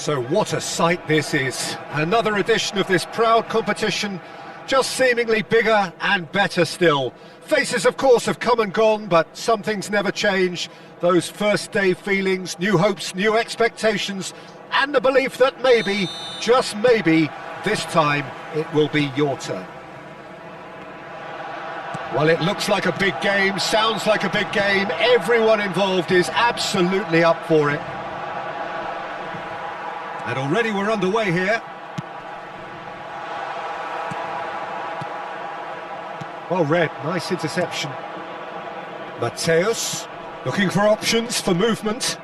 So what a sight this is. Another edition of this proud competition, just seemingly bigger and better still. Faces, of course, have come and gone, but some things never change. Those first day feelings, new hopes, new expectations, and the belief that maybe, just maybe, this time it will be your turn. Well, it looks like a big game, sounds like a big game. Everyone involved is absolutely up for it. And already we're underway here. Well read, nice interception. Mateus, looking for options for movement.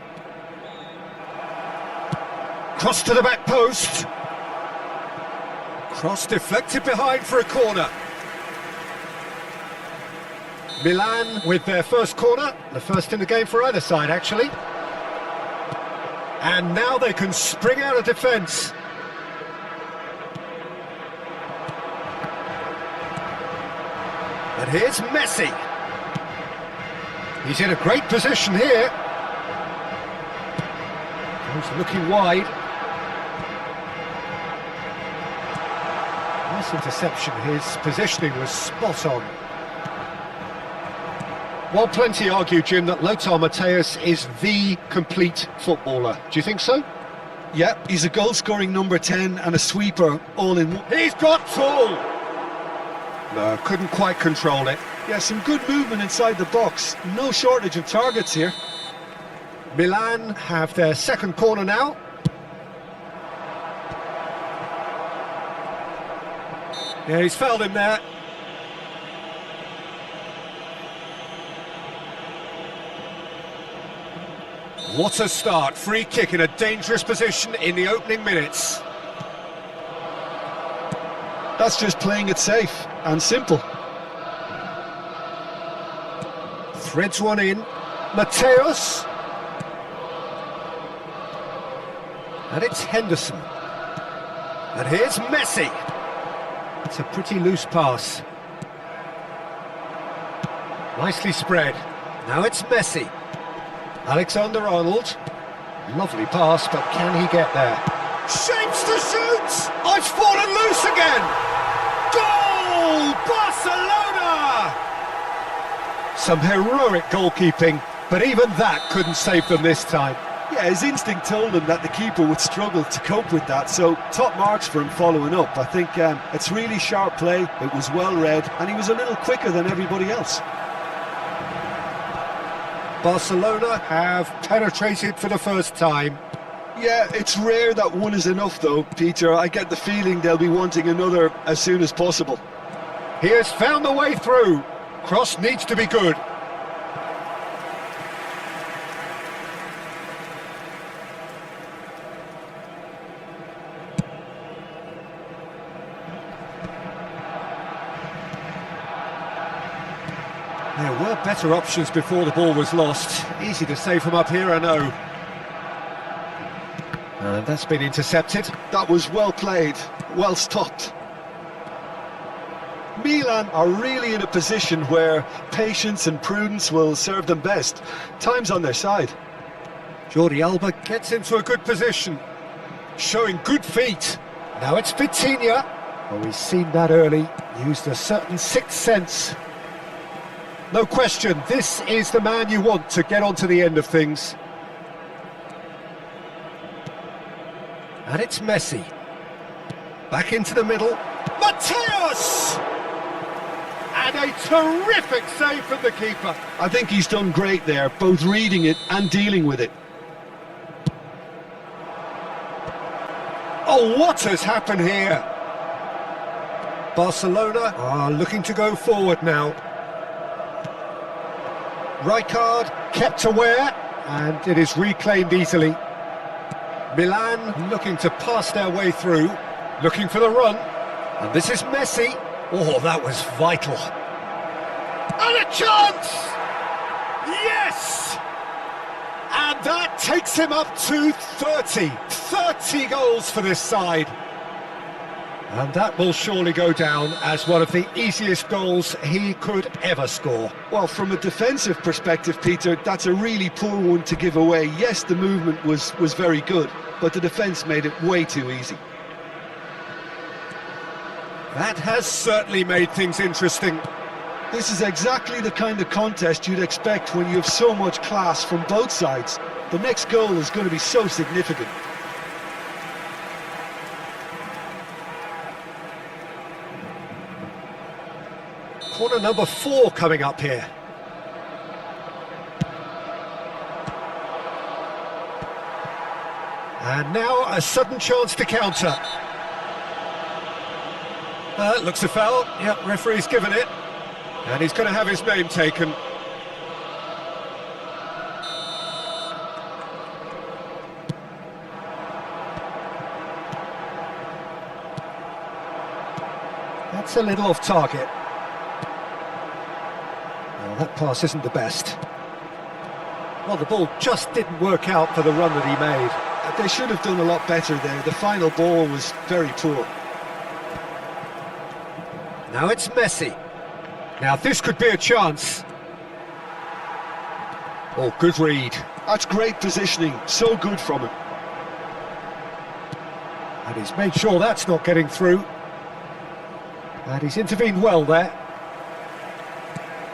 Cross to the back post. Cross deflected behind for a corner. Milan with their first corner, the first in the game for either side actually. And now they can spring out of defence. And here's Messi. He's in a great position here. He's looking wide. Nice interception, his positioning was spot on. Well, plenty argue, Jim, that Lothar Matthäus is the complete footballer. Do you think so? Yeah, he's a goal-scoring number 10 and a sweeper all in one. He's got tall! No, couldn't quite control it. Yeah, some good movement inside the box. No shortage of targets here. Milan have their second corner now. Yeah, he's fouled him there. What a start. Free kick in a dangerous position in the opening minutes. That's just playing it safe and simple. Threads one in. Matthäus. And it's Henderson. And here's Messi. It's a pretty loose pass. Nicely spread. Now it's Messi. Alexander-Arnold. Lovely pass, but can he get there? Shapes to shoot! Oh, it's fallen loose again! Goal! Barcelona! Some heroic goalkeeping, but even that couldn't save them this time. Yeah, his instinct told him that the keeper would struggle to cope with that, so top marks for him following up. I think it's really sharp play, it was well read, and he was a little quicker than everybody else. Barcelona have penetrated for the first time. Yeah, it's rare that one is enough though, Peter. I get the feeling they'll be wanting another as soon as possible. He has found the way through. Cross needs to be good. There were better options before the ball was lost. Easy to save from up here, I know. And that's been intercepted. That was well played, well stopped. Milan are really in a position where patience and prudence will serve them best. Time's on their side. Jordi Alba gets into a good position, showing good feet. Now it's Vitinha. Well, we've seen that early, used a certain sixth sense. No question, this is the man you want to get onto the end of things. And it's Messi. Back into the middle. Matthäus! And a terrific save from the keeper. I think he's done great there, both reading it and dealing with it. Oh, what has happened here? Barcelona are looking to go forward now. Rijkaard kept aware, and it is reclaimed easily. Milan looking to pass their way through, looking for the run. And this is Messi. Oh, that was vital. And a chance! Yes! And that takes him up to 30. 30 goals for this side. And that will surely go down as one of the easiest goals he could ever score. Well, from a defensive perspective, Peter, that's a really poor one to give away. Yes, the movement was very good, but the defence made it way too easy. That has certainly made things interesting. This is exactly the kind of contest you'd expect when you have so much class from both sides. The next goal is going to be so significant. Corner number 4 coming up here. And now a sudden chance to counter. Looks a foul. Yep, referee's given it. And he's going to have his name taken. That's a little off target. Well, that pass isn't the best. Well, the ball just didn't work out for the run that he made. They should have done a lot better there. The final ball was very poor. Now it's Messi. Now this could be a chance. Oh, good read. That's great positioning. So good from him. And he's made sure that's not getting through. And he's intervened well there.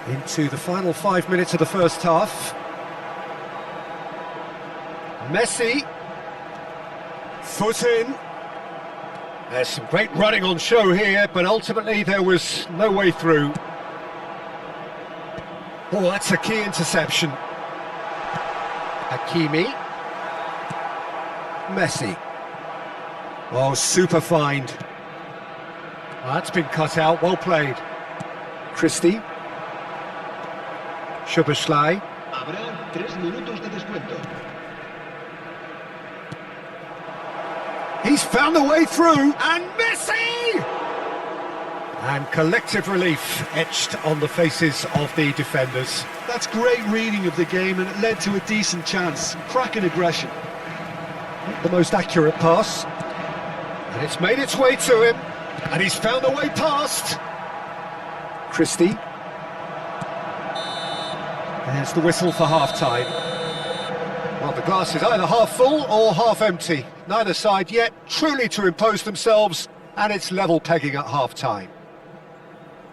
Into the final 5 minutes of the first half. Messi. Foot in. There's some great running on show here, but ultimately there was no way through. Oh, that's a key interception. Hakimi. Messi. Oh, super find. Well, that's been cut out, well played. Christie. Szoboszlai. Habrá 3 minutos de descuento. He's found the way through, and Messi! And collective relief etched on the faces of the defenders. That's great reading of the game, and it led to a decent chance. Cracking aggression. Not the most accurate pass. And it's made its way to him, and he's found the way past. Christie. There's the whistle for half-time. Well, the glass is either half full or half empty. Neither side yet truly to impose themselves, and it's level pegging at half-time.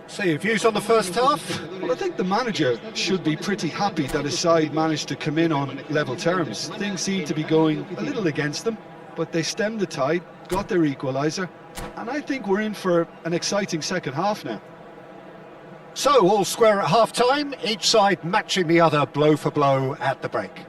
So your views on the first half? Well, I think the manager should be pretty happy that his side managed to come in on level terms. Things seem to be going a little against them, but they stemmed the tide, got their equaliser, and I think we're in for an exciting second half now. So, all square at half-time, each side matching the other blow for blow at the break.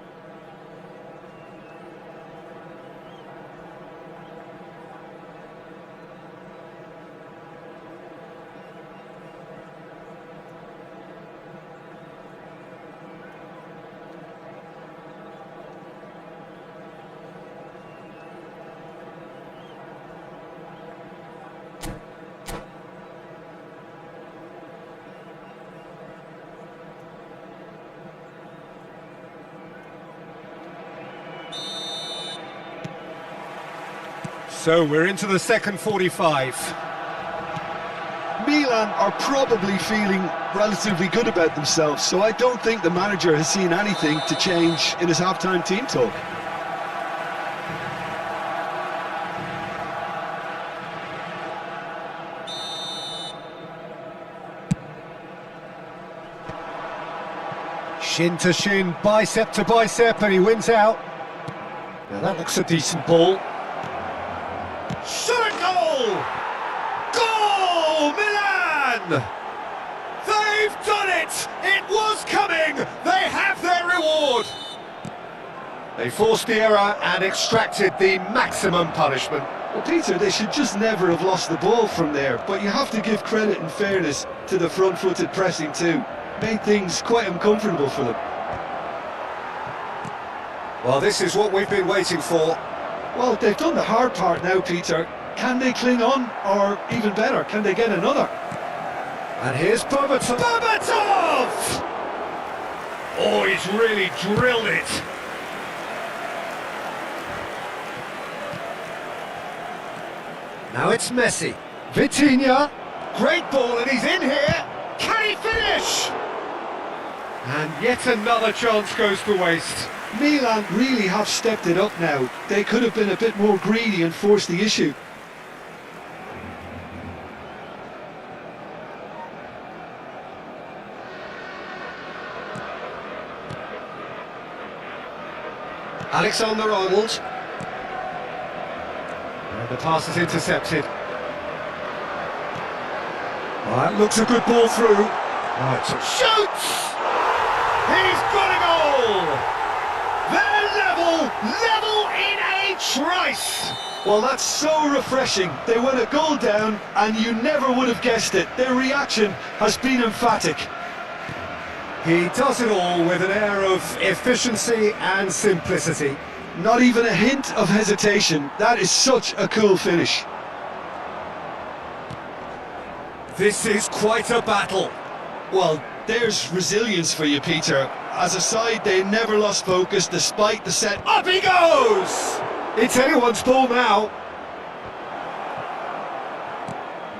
So we're into the second 45. Milan are probably feeling relatively good about themselves, so I don't think the manager has seen anything to change in his half-time team talk. Shin to shin, bicep to bicep, and he wins out. Now that looks a decent ball. Shot a goal! Goal! Milan! They've done it! It was coming! They have their reward! They forced the error and extracted the maximum punishment. Well, Peter, they should just never have lost the ball from there, but you have to give credit and fairness to the front-footed pressing too. Made things quite uncomfortable for them. Well, this is what we've been waiting for. Well, they've done the hard part now, Peter. Can they cling on, or even better, can they get another? And here's Berbatov. Berbatov! Oh, he's really drilled it. Now it's Messi. Vitinha. Great ball, and he's in here. Can he finish? And yet another chance goes to waste. Milan really have stepped it up now. They could have been a bit more greedy and forced the issue. Alexander-Arnold. And the pass is intercepted. Well, that looks a good ball through. Right, so shoots! He's got a goal! They're level in a trice! Well, that's so refreshing. They went a goal down and you never would have guessed it. Their reaction has been emphatic. He does it all with an air of efficiency and simplicity. Not even a hint of hesitation. That is such a cool finish. This is quite a battle. Well, there's resilience for you, Peter. As a side, they never lost focus despite the set. Up he goes! It's anyone's ball now.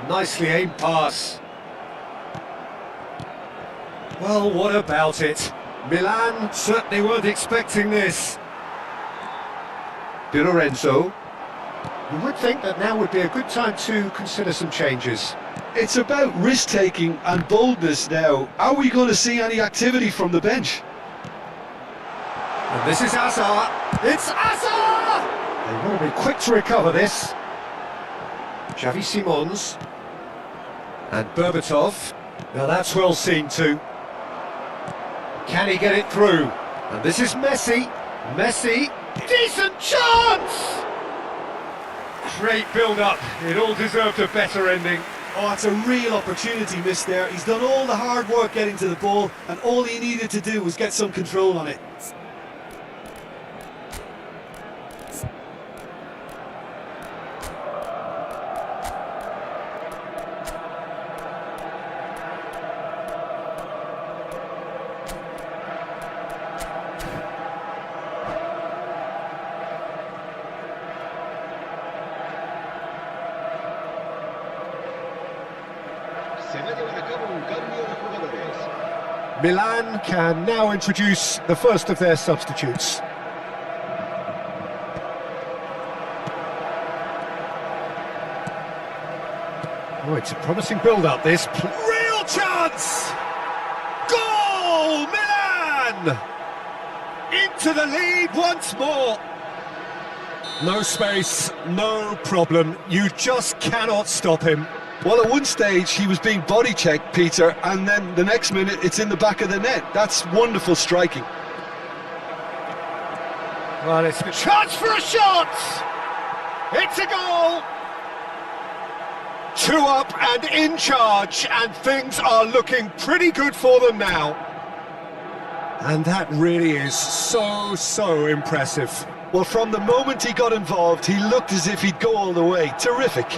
Nicely aimed pass. Well, what about it? Milan certainly weren't expecting this. Di Lorenzo. You would think that now would be a good time to consider some changes. It's about risk-taking and boldness now. Are we going to see any activity from the bench? And this is Azar. It's Azar! They will be quick to recover this. Xavi Simons. And Berbatov. Now that's well seen too. Can he get it through? And this is Messi. Messi. Decent chance! Great build-up. It all deserved a better ending. Oh, it's a real opportunity missed there. He's done all the hard work getting to the ball, and all he needed to do was get some control on it. Se va a llevar a cabo un cambio de jugadores. Milan can now introduce the first of their substitutes. Oh, it's a promising build-up, this. Real chance! Goal! Milan! Into the lead once more. No space, no problem. You just cannot stop him. Well, at one stage he was being body-checked, Peter, and then the next minute it's in the back of the net. That's wonderful striking. Well, it's a chance for a shot! It's a goal! 2 up and in charge, and things are looking pretty good for them now. And that really is so impressive. Well, from the moment he got involved, he looked as if he'd go all the way. Terrific.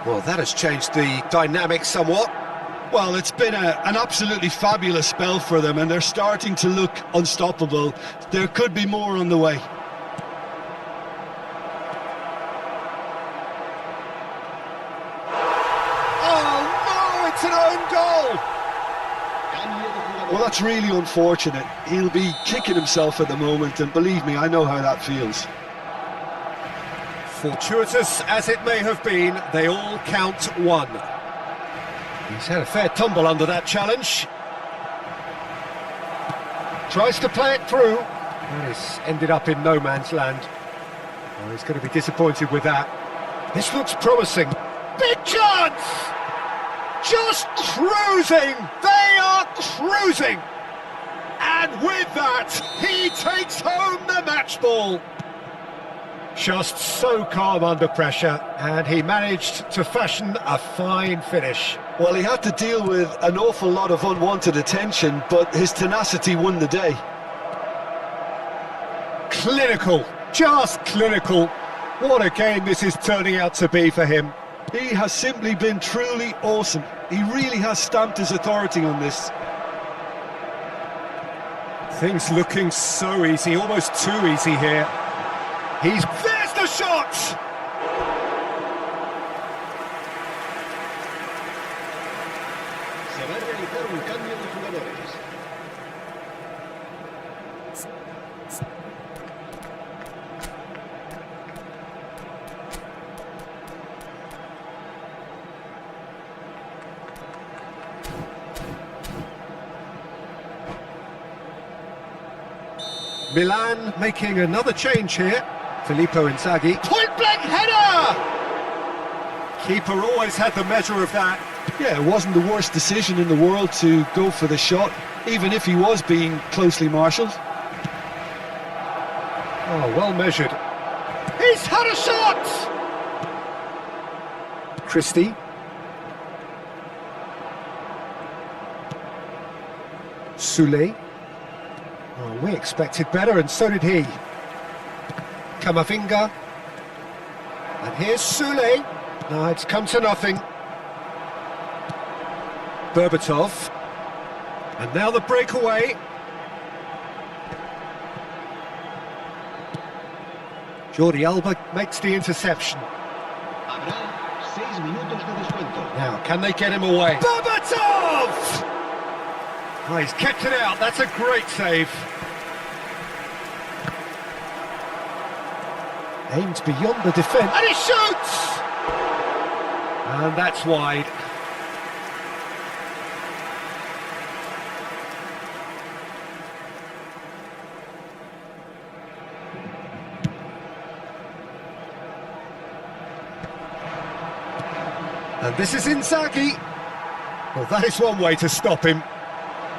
Well, that has changed the dynamic somewhat. Well, it's been an absolutely fabulous spell for them, and they're starting to look unstoppable. There could be more on the way. Oh no, it's an own goal! Cambio de jugadores. Well, that's really unfortunate. He'll be kicking himself at the moment, and believe me, I know how that feels. Fortuitous as it may have been, they all count one. He's had a fair tumble under that challenge. Tries to play it through. And it's ended up in no man's land. Oh, he's going to be disappointed with that. This looks promising. Big chance! Just cruising! They are cruising! And with that, he takes home the match ball. Just so calm under pressure, and he managed to fashion a fine finish. Well, he had to deal with an awful lot of unwanted attention, but his tenacity won the day. Clinical, just clinical. What a game this is turning out to be for him. He has simply been truly awesome. He really has stamped his authority on this. Things looking so easy, almost too easy here. There's the shot! Se va a realizar un cambio de jugadores. Milan making another change here. Filippo Inzaghi. Point-blank header! Keeper always had the measure of that. Yeah, it wasn't the worst decision in the world to go for the shot, even if he was being closely marshalled. Oh, well measured. He's had a shot! Christie. Soulé. Oh, we expected better, and so did he. Camavinga. And here's Soulé. No, it's come to nothing. Berbatov. And now the breakaway. Jordi Alba makes the interception. Habrá 6 minutos de descuento. Now, can they get him away? Berbatov! Oh, he's kept it out. That's a great save. Aimed beyond the defence. And he shoots! And that's wide. And this is Inzaghi. Well, that is one way to stop him.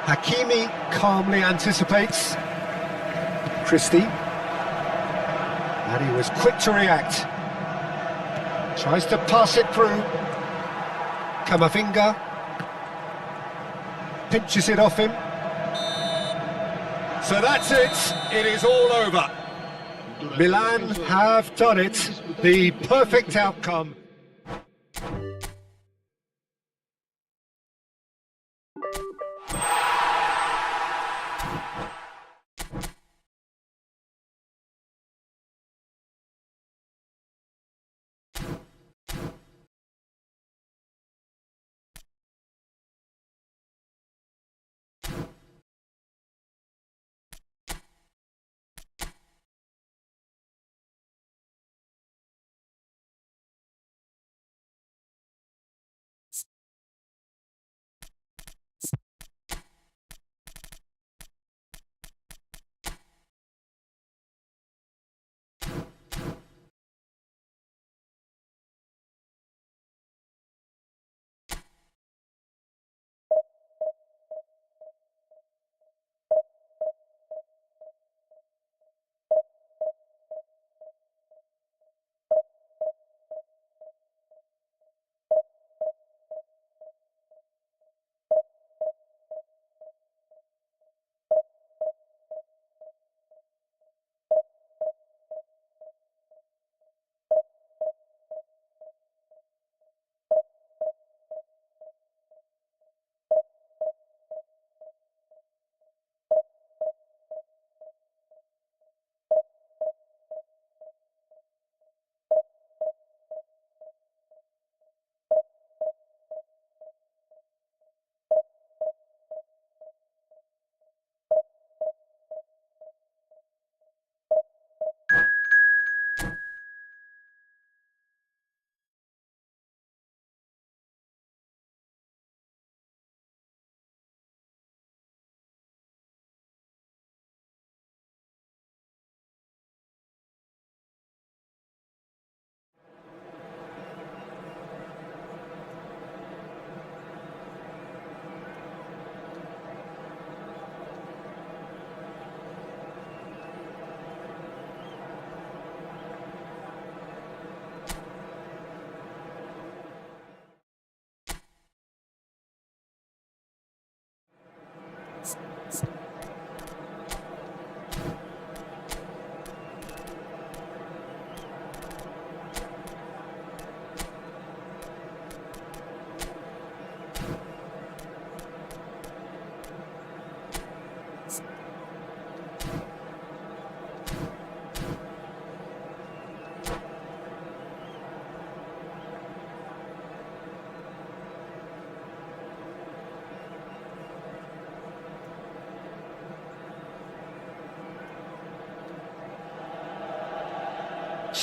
Hakimi calmly anticipates. Christie. And he was quick to react. Tries to pass it through. Camavinga. Pinches it off him. So that's it. It is all over. Milan have done it. The perfect outcome.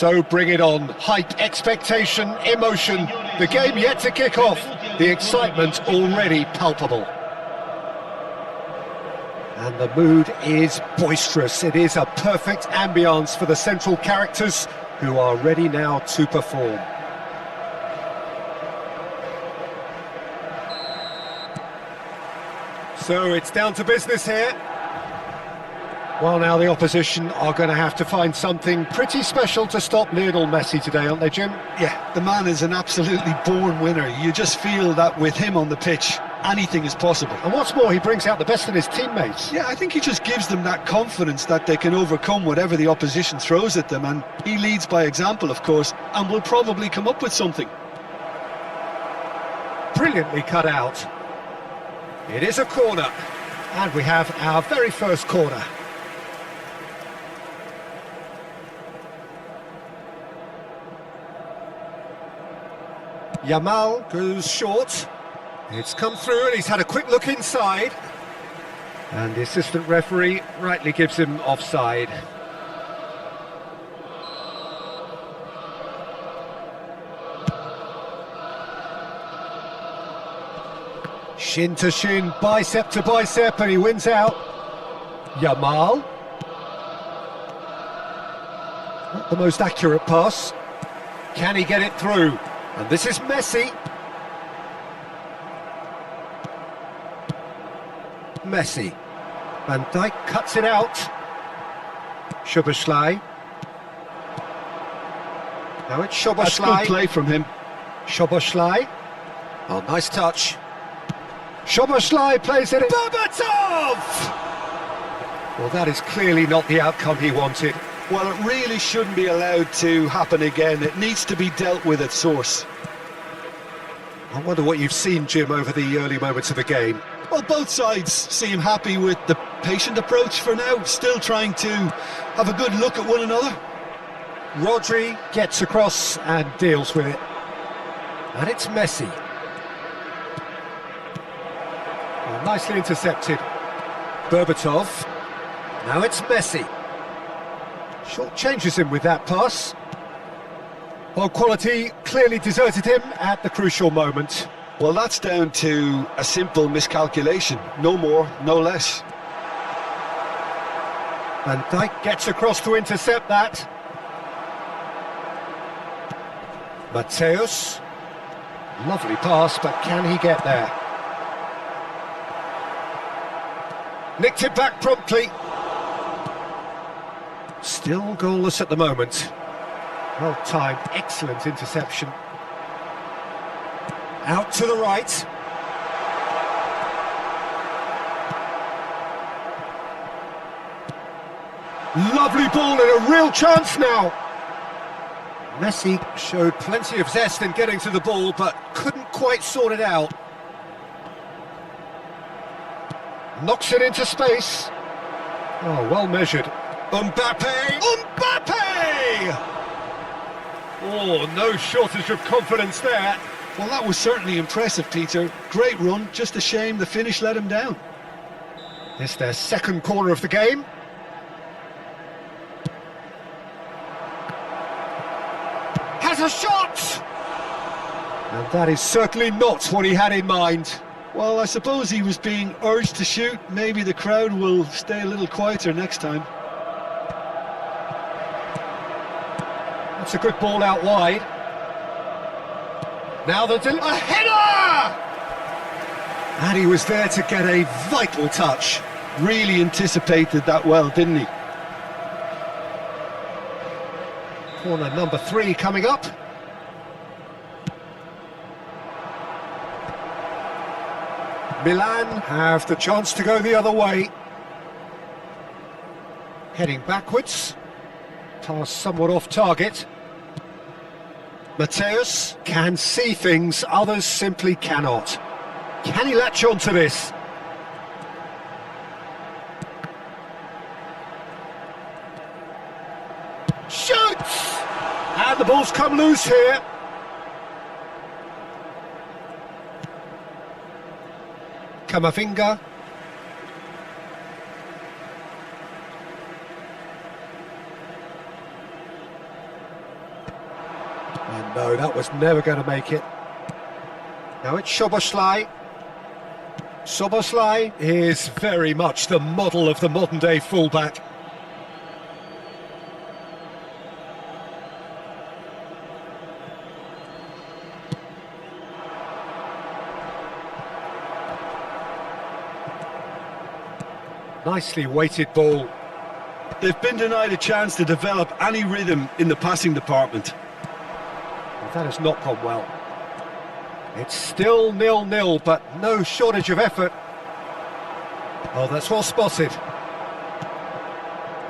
So bring it on. Hype, expectation, emotion. The game yet to kick off. The excitement already palpable. And the mood is boisterous. It is a perfect ambience for the central characters who are ready now to perform. So it's down to business here. Well, now the opposition are going to have to find something pretty special to stop Lionel Messi today, aren't they, Jim? Yeah, the man is an absolutely born winner. You just feel that with him on the pitch, anything is possible. And what's more, he brings out the best in his teammates. Yeah, I think he just gives them that confidence that they can overcome whatever the opposition throws at them, and he leads by example, of course, and will probably come up with something. Brilliantly cut out. It is a corner, and we have our very first corner. Yamal goes short. It's come through and he's had a quick look inside. And the assistant referee rightly gives him offside. Shin to shin, bicep to bicep, and he wins out. Yamal. Not the most accurate pass. Can he get it through? And this is Messi. Messi. Van Dijk cuts it out. Szoboszlai. Now it's Szoboszlai. That's good play from him. Szoboszlai. Oh, nice touch. Szoboszlai plays it in. Berbatov! Well, that is clearly not the outcome he wanted. Well, it really shouldn't be allowed to happen again. It needs to be dealt with at source. I wonder what you've seen, Jim, over the early moments of the game. Well, both sides seem happy with the patient approach for now, still trying to have a good look at one another. Rodri gets across and deals with it. And it's Messi. Oh, nicely intercepted. Berbatov. Now it's Messi. Short changes him with that pass. Well, quality clearly deserted him at the crucial moment. Well, that's down to a simple miscalculation. No more, no less. Van Dijk gets across to intercept that. Mateus. Lovely pass, but can he get there? Nicked it back promptly. Still goalless at the moment. Well timed, excellent interception. Out to the right. Lovely ball and a real chance now. Messi showed plenty of zest in getting to the ball, but couldn't quite sort it out. Knocks it into space. Oh, well measured. Mbappe! Mbappe! Oh, no shortage of confidence there. Well, that was certainly impressive, Peter. Great run, just a shame the finish let him down. It's their second corner of the game. Has a shot! And that is certainly not what he had in mind. Well, I suppose he was being urged to shoot. Maybe the crowd will stay a little quieter next time. That's a good ball out wide. Now a header! And he was there to get a vital touch. Really anticipated that well, didn't he? Corner number 3 coming up. Milan have the chance to go the other way. Heading backwards. Pass somewhat off target. Mateus can see things others simply cannot. Can he latch on to this? Shoots! And the ball's come loose here. Camavinga. And no, that was never going to make it. Now it's Szoboszlai. Szoboszlai is very much the model of the modern-day fullback. Nicely weighted ball. They've been denied a chance to develop any rhythm in the passing department. Well, that has not gone well. It's still 0-0, but no shortage of effort. Oh, that's well spotted.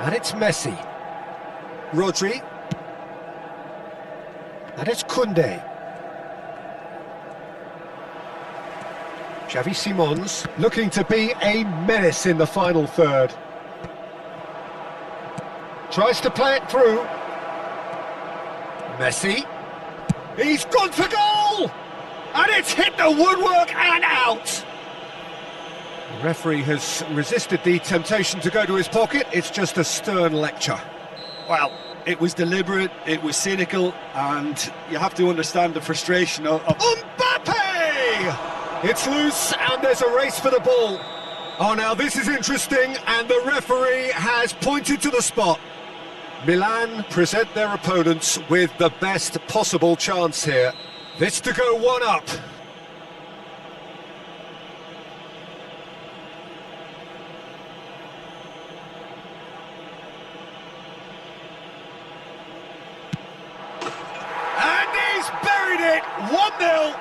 And it's Messi. Rodri. And it's Koundé. Xavi Simons looking to be a menace in the final third. Tries to play it through. Messi. He's gone for goal! And it's hit the woodwork and out! The referee has resisted the temptation to go to his pocket. It's just a stern lecture. Well, it was deliberate, it was cynical, and you have to understand the frustration of... Mbappe! It's loose and there's a race for the ball. Oh, now this is interesting, and the referee has pointed to the spot. Milan present their opponents with the best possible chance here. This to go 1-up. And he's buried it! 1-0.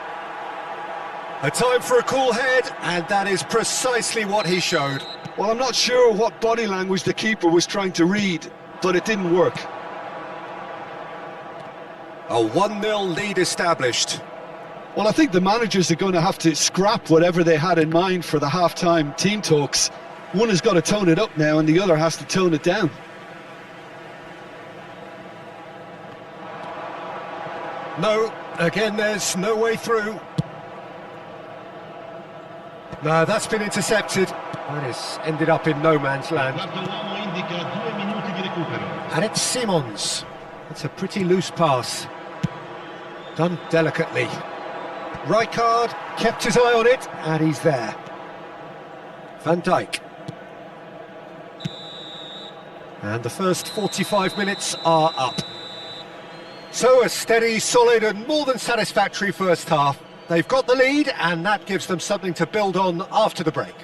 A time for a cool head, and that is precisely what he showed. Well, I'm not sure what body language the keeper was trying to read, but it didn't work. A 1-0 lead established. Well, I think the managers are going to have to scrap whatever they had in mind for the half-time team talks. One has got to tone it up now, and the other has to tone it down. No, again, there's no way through. No, that's been intercepted. That has ended up in no man's land. And it's Simons. It's a pretty loose pass. Done delicately. Rijkaard kept his eye on it, and he's there. Van Dijk. And the first 45 minutes are up. So a steady, solid and more than satisfactory first half. They've got the lead, and that gives them something to build on after the break.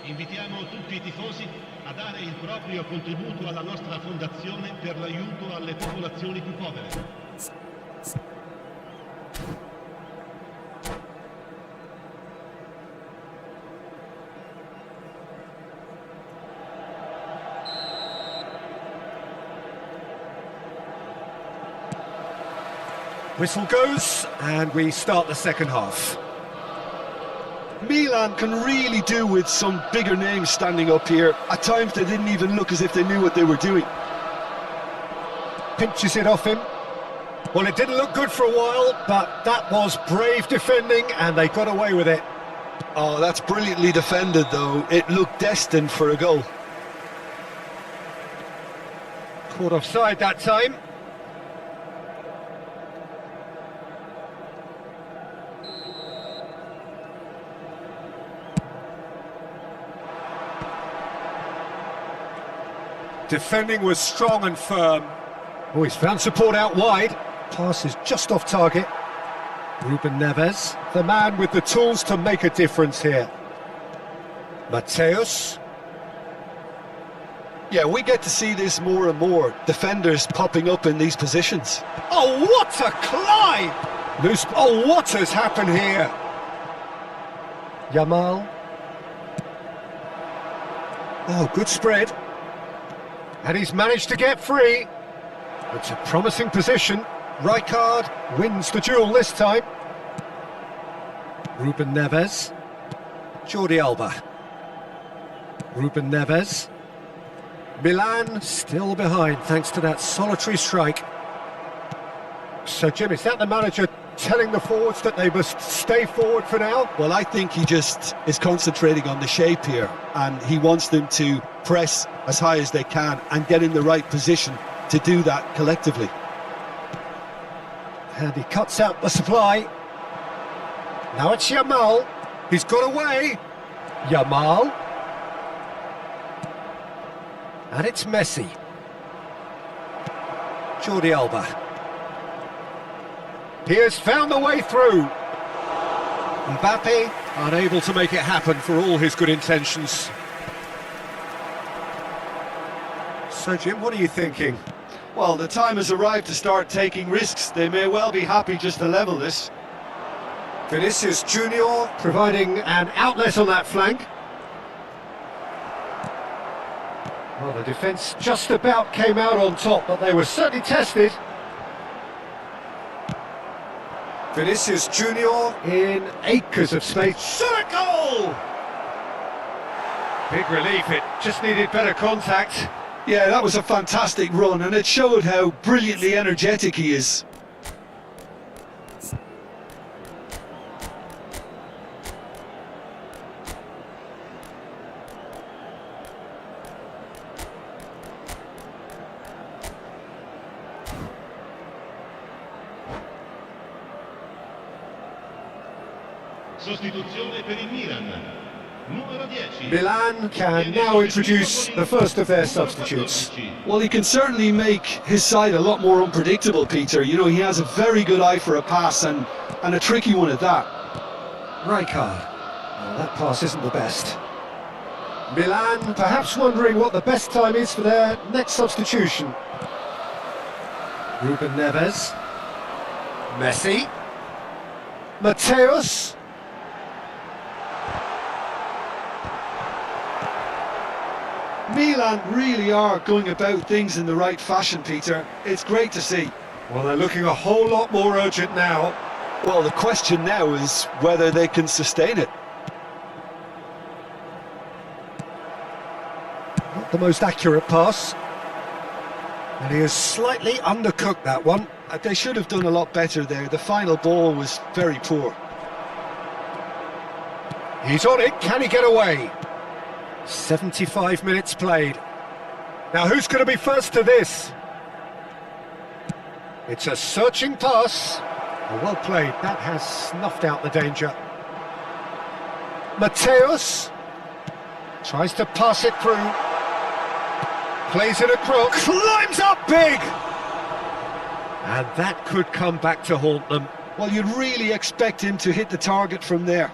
Invitiamo tutti I tifosi a dare il proprio contributo alla nostra fondazione per l'aiuto alle popolazioni più povere. Whistle goes, and we start the second half. Milan can really do with some bigger names standing up here. At times they didn't even look as if they knew what they were doing. Pinches it off him. Well, it didn't look good for a while, but that was brave defending, and they got away with it. Oh, that's brilliantly defended, though. It looked destined for a goal. Caught offside that time. Defending was strong and firm. Oh, he's found support out wide. Pass is just off target. Ruben Neves, the man with the tools to make a difference here. Mateus. Yeah, we get to see this more and more. Defenders popping up in these positions. Oh, what a climb! Loose. Oh, what has happened here? Yamal. Oh, good spread. And he's managed to get free. It's a promising position. Rijkaard wins the duel this time. Ruben Neves. Jordi Alba. Ruben Neves. Milan still behind thanks to that solitary strike. So, Jim, is that the manager telling the forwards that they must stay forward for now? Well, I think he just is concentrating on the shape here, and he wants them to press as high as they can and get in the right position to do that collectively. And he cuts out the supply. Now it's Yamal. He's got away. Yamal. And it's Messi. Jordi Alba. He has found the way through. Mbappe unable to make it happen for all his good intentions. So, Jim, what are you thinking? Well, the time has arrived to start taking risks. They may well be happy just to level this. Vinicius Junior providing an outlet on that flank. Well, the defence just about came out on top, but they were certainly tested. Vinicius Junior in acres of space. Shot a goal! Big relief, it just needed better contact. Yeah, that was a fantastic run, and it showed how brilliantly energetic he is. Sostituzione per il Milan. Numero 10. Milan can now introduce the first of their substitutes. Well, he can certainly make his side a lot more unpredictable, Peter. You know, he has a very good eye for a pass and a tricky one at that. Rijkaard. Well, that pass isn't the best. Milan perhaps wondering what the best time is for their next substitution. Ruben Neves. Messi. Mateus. Milan really are going about things in the right fashion, Peter. It's great to see. Well, they're looking a whole lot more urgent now. Well, the question now is whether they can sustain it. Not the most accurate pass. And he has slightly undercooked that one. They should have done a lot better there. The final ball was very poor. He's on it. Can he get away? 75 minutes played. Now who's going to be first to this? It's a searching pass. Well played. That has snuffed out the danger. Mateus tries to pass it through. Plays it across. Climbs up big! And that could come back to haunt them. Well, you'd really expect him to hit the target from there.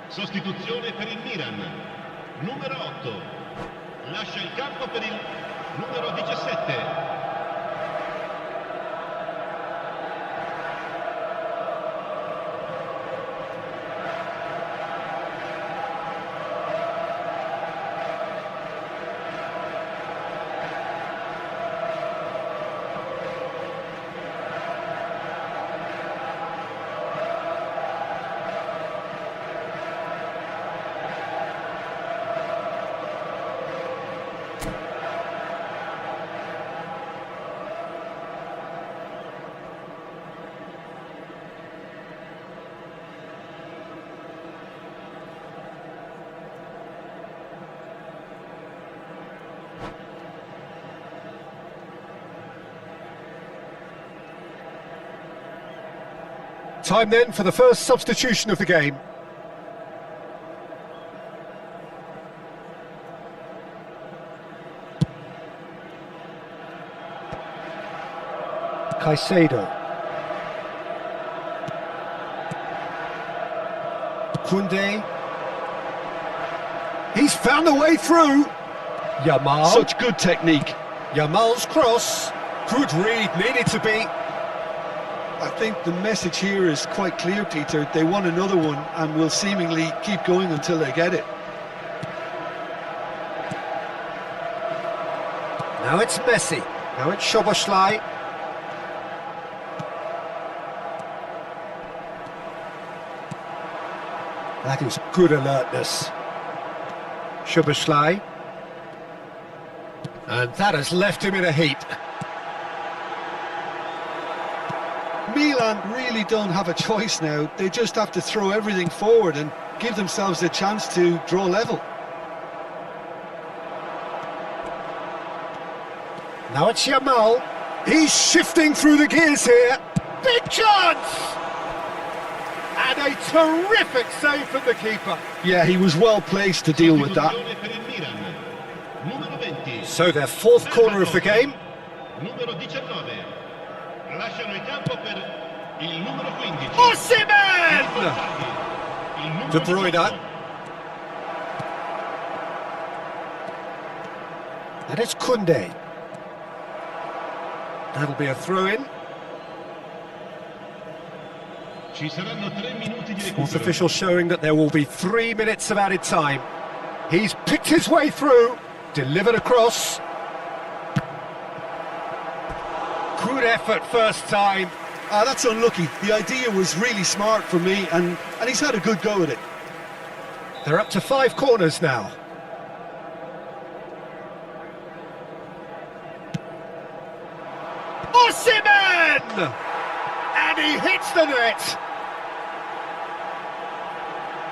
Sostituzione per il Milan. Numero 8. Lascia il campo per il numero 17. Time then for the first substitution of the game. Caicedo. Koundé. He's found a way through. Yamal. Such good technique. Yamal's cross. Good read, needed to be. I think the message here is quite clear, Peter. They want another one and will seemingly keep going until they get it. Now it's Messi. Now it's Szoboszlai. That is good alertness. Szoboszlai. And that has left him in a heap. Milan really don't have a choice now. They just have to throw everything forward and give themselves a chance to draw level. Now it's Yamal. He's shifting through the gears here. Big chance! And a terrific save from the keeper. Yeah, he was well placed to deal with that. So their fourth corner of the game. Numero 19. Lasciano il campo per il numero 15. Osimhen! De Bruyne. And it's Koundé. That'll be a throw-in. Ci saranno 3 minuti di Fourth recupero. official showing that there will be 3 minutes of added time. He's picked his way through, delivered across. Good effort first time. That's unlucky. The idea was really smart for me, and he's had a good go at it. They're up to 5 corners now. Osimhen! And he hits the net.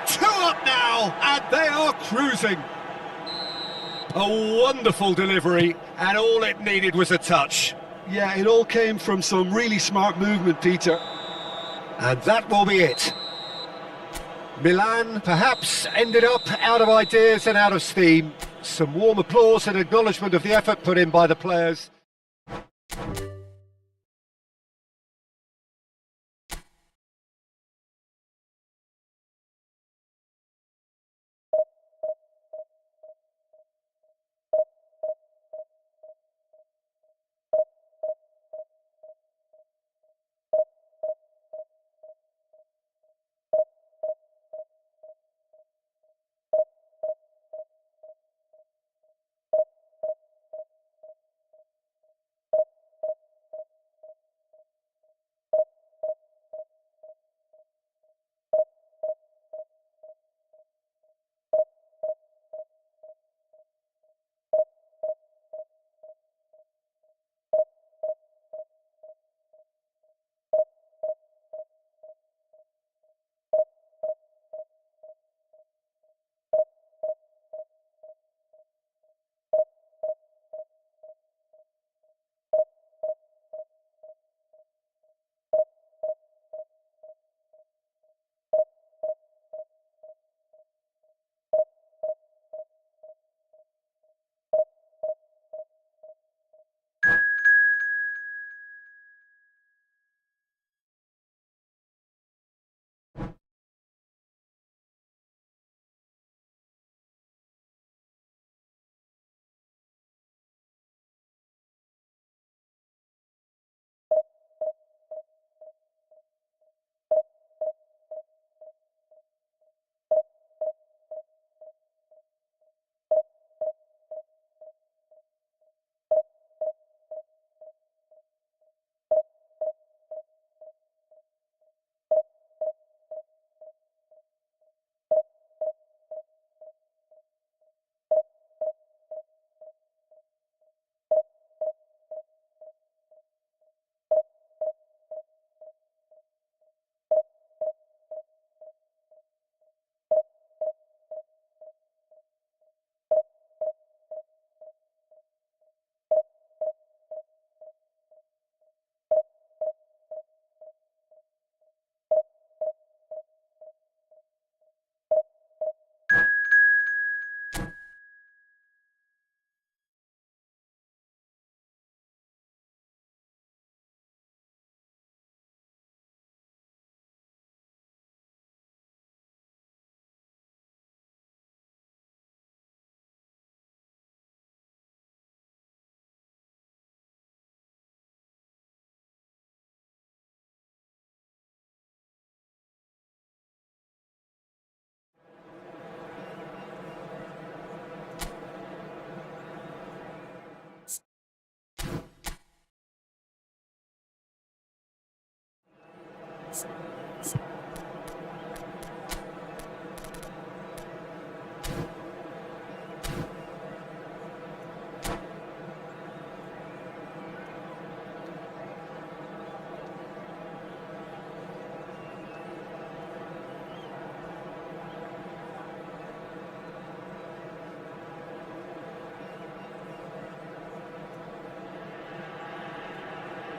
2 up now, and they are cruising. A wonderful delivery, and all it needed was a touch. Yeah, it all came from some really smart movement, Peter. And that will be it. Milan perhaps ended up out of ideas and out of steam. Some warm applause and acknowledgement of the effort put in by the players.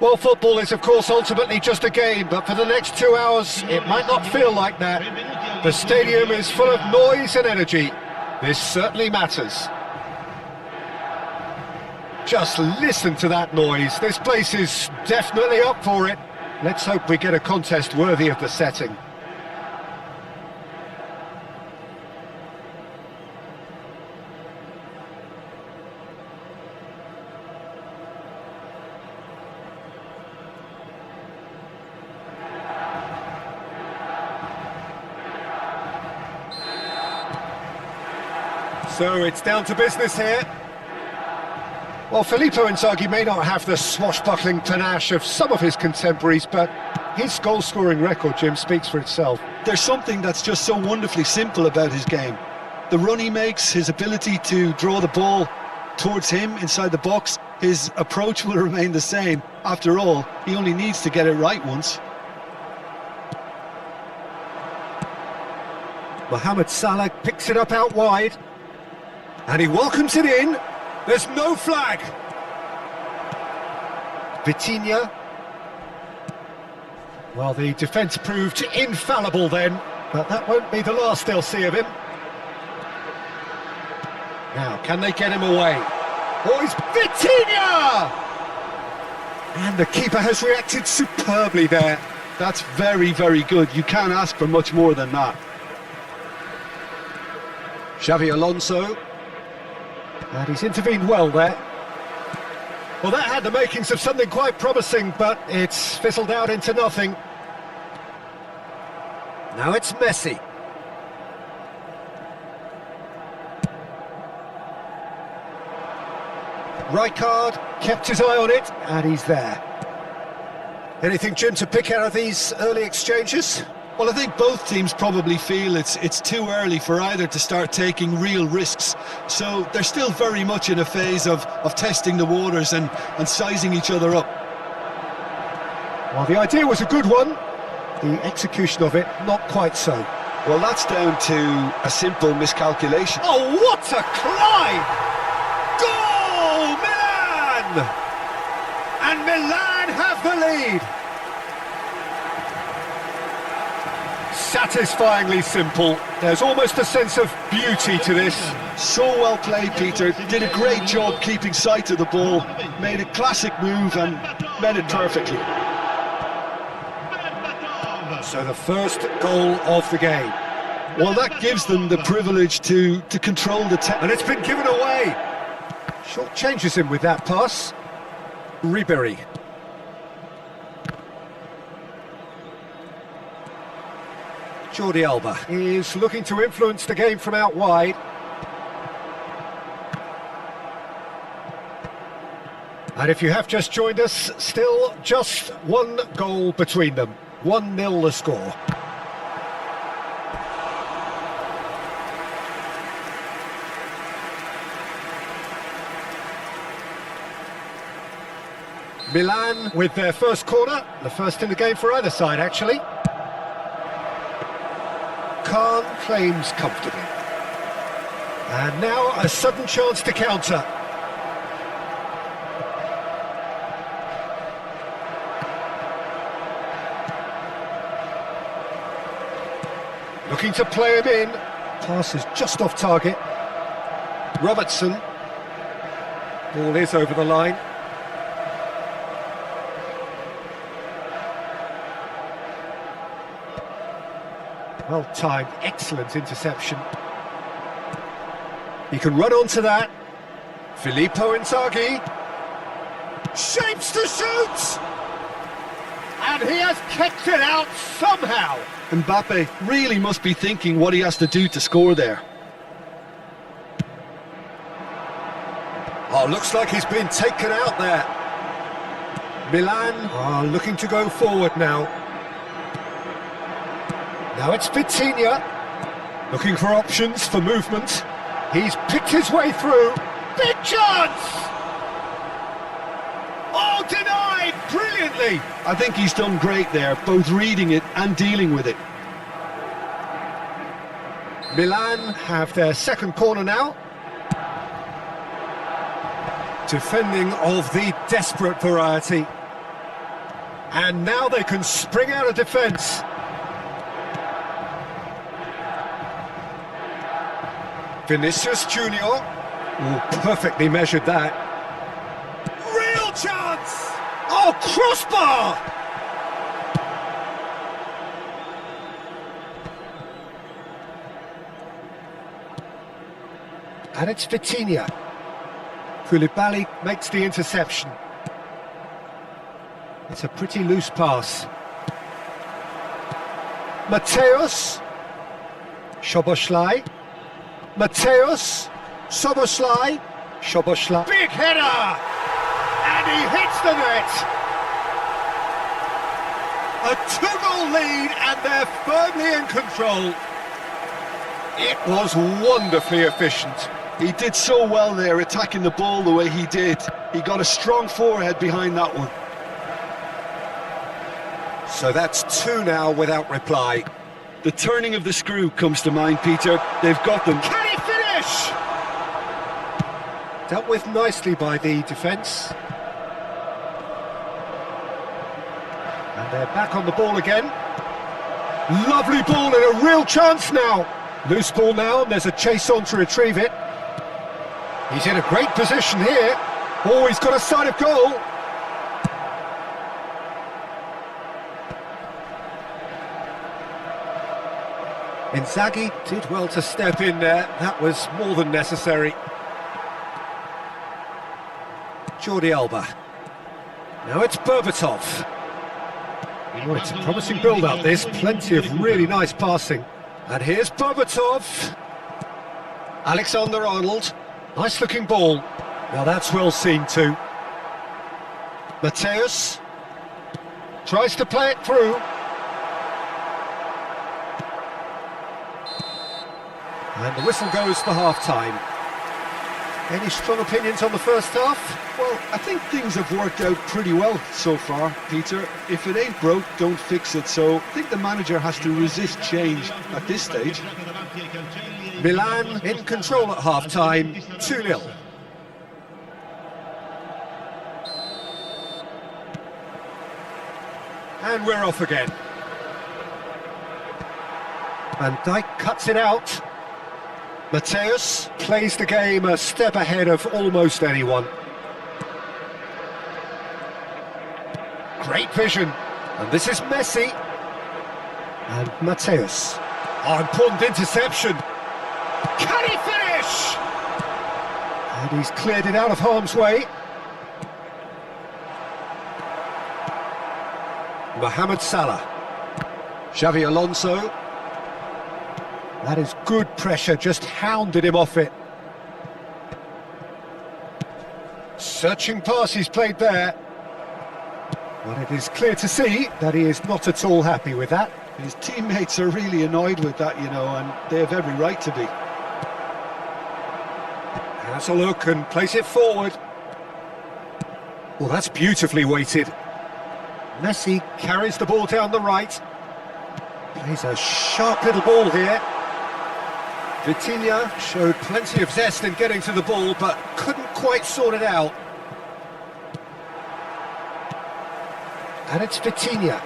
Well, football is, of course, ultimately just a game, but for the next 2 hours, it might not feel like that. The stadium is full of noise and energy. This certainly matters. Just listen to that noise. This place is definitely up for it. Let's hope we get a contest worthy of the setting. So it's down to business here. Well, Filippo Inzaghi may not have the swashbuckling panache of some of his contemporaries, but his goal-scoring record, Jim, speaks for itself. There's something that's just so wonderfully simple about his game. The run he makes, his ability to draw the ball towards him inside the box, his approach will remain the same. After all, he only needs to get it right once. Mohamed Salah picks it up out wide. And he welcomes it in. There's no flag. Vitinha. Well, the defence proved infallible then, but that won't be the last they'll see of him. Now, can they get him away? Oh, it's Vitinha! And the keeper has reacted superbly there. That's very, very good. You can't ask for much more than that. Xavi Alonso. And he's intervened well there. Well, that had the makings of something quite promising, but it's fizzled out into nothing. Now it's Messi. Rijkaard kept his eye on it, and he's there. Anything, Jim, to pick out of these early exchanges? Well, I think both teams probably feel it's too early for either to start taking real risks. So they're still very much in a phase of testing the waters and sizing each other up. Well, the idea was a good one. The execution of it, not quite so. Well, that's down to a simple miscalculation. Oh, what a climb! Goal, Milan! And Milan have the lead. Satisfyingly simple. There's almost a sense of beauty to this. So well played, Peter. Did a great job keeping sight of the ball. Made a classic move and met it perfectly. So the first goal of the game. Well, that gives them the privilege to control the And it's been given away. Short changes him with that pass. Ribery. Jordi Alba is looking to influence the game from out wide. And if you have just joined us, still just one goal between them. 1-0 the score. Milan with their first corner, the first in the game for either side actually. Khan claims comfortably. And now a sudden chance to counter. Looking to play him in. Pass is just off target. Robertson. Ball is over the line. Well timed, excellent interception. He can run onto that. Filippo Inzaghi. Shapes to shoot! And he has kicked it out somehow. Mbappe really must be thinking what he has to do to score there. Oh, looks like he's been taken out there. Milan are looking to go forward now. Now it's Vitinha, looking for options for movement. He's picked his way through. Big chance! Oh, denied brilliantly! I think he's done great there, both reading it and dealing with it. Milan have their second corner now. Defending of the desperate variety. And now they can spring out of defence. Vinicius Junior. Oh, perfectly measured that. Real chance! Oh, crossbar! And it's Vitinha. Koulibaly makes the interception. It's a pretty loose pass. Mateus. Szoboszlai. Mateus, Szoboszlai, Szoboszlai. Big header! And he hits the net! A 2-goal lead and they're firmly in control. It was wonderfully efficient. He did so well there, attacking the ball the way he did. He got a strong forehead behind that one. So that's 2 now without reply. The turning of the screw comes to mind, Peter. They've got them. Can he finish? Dealt with nicely by the defence. And they're back on the ball again. Lovely ball and a real chance now. Loose ball now, and there's a chase on to retrieve it. He's in a great position here. Oh, he's got a sight of goal. Inzaghi did well to step in there. That was more than necessary. Jordi Alba. Now it's Berbatov. Oh, it's a promising build-up, this. Plenty of really nice passing. And here's Berbatov. Alexander-Arnold. Nice-looking ball. Now that's well seen too. Mateus. Tries to play it through. And the whistle goes for half-time. Any strong opinions on the first half? Well, I think things have worked out pretty well so far, Peter. If it ain't broke, don't fix it. So I think the manager has to resist change at this stage. Milan in control at half-time, 2-0. And we're off again. Van Dijk cuts it out. Mateus plays the game a step ahead of almost anyone. Great vision. And this is Messi. And Mateus. Oh, important interception. Can he finish? And he's cleared it out of harm's way. Mohamed Salah. Xavi Alonso. That is good pressure, just hounded him off it. Searching pass he's played there. But it is clear to see that he is not at all happy with that. His teammates are really annoyed with that, you know, and they have every right to be. Has a look and plays it forward. Well, that's beautifully weighted. Messi carries the ball down the right. Plays a sharp little ball here. Vitinha showed plenty of zest in getting to the ball, but couldn't quite sort it out. And it's Vitinha.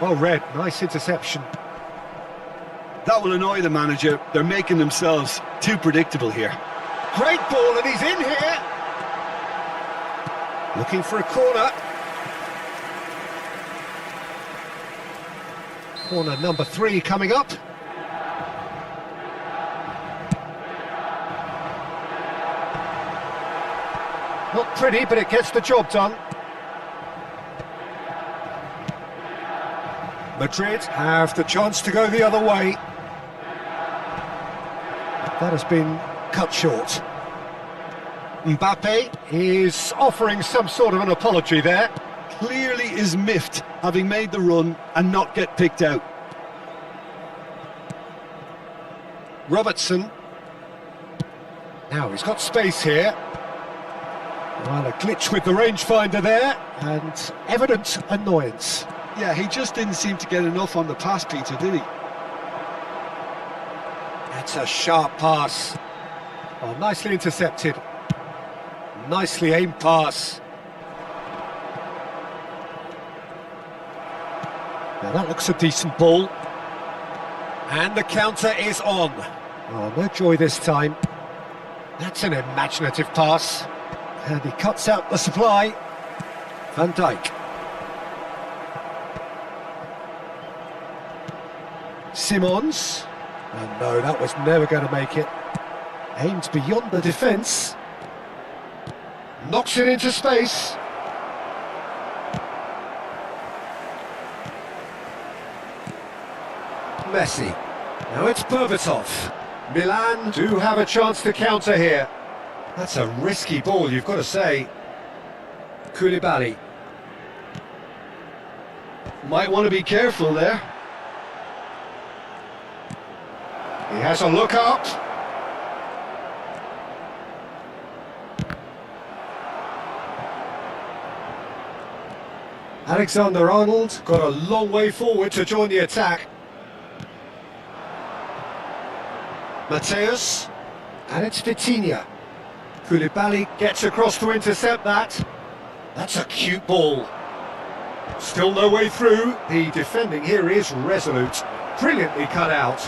Well read, nice interception. That will annoy the manager. They're making themselves too predictable here. Great ball, and he's in here. Looking for a corner. Corner number 3 coming up. Not pretty, but it gets the job done. Madrid have the chance to go the other way. That has been cut short. Mbappe is offering some sort of an apology there. Clearly is miffed, having made the run and not get picked out. Robertson. Now he's got space here. Well, a glitch with the rangefinder there, and evident annoyance. Yeah, he just didn't seem to get enough on the pass, Peter, did he? That's a sharp pass. Oh, nicely intercepted. Nicely aimed pass. Now that looks a decent ball. And the counter is on. Oh, no joy this time. That's an imaginative pass. And he cuts out the supply. Van Dijk. Simons. And no, that was never going to make it. Aimed beyond the defence. Knocks it into space. Messi. Now it's Berbatov. Milan do have a chance to counter here. That's a risky ball, you've got to say. Koulibaly. Might want to be careful there. He has a look up. Alexander-Arnold got a long way forward to join the attack. Mateus. And it's Vitinha. Koulibaly gets across to intercept that. That's a cute ball. Still no way through. The defending here is resolute. Brilliantly cut out.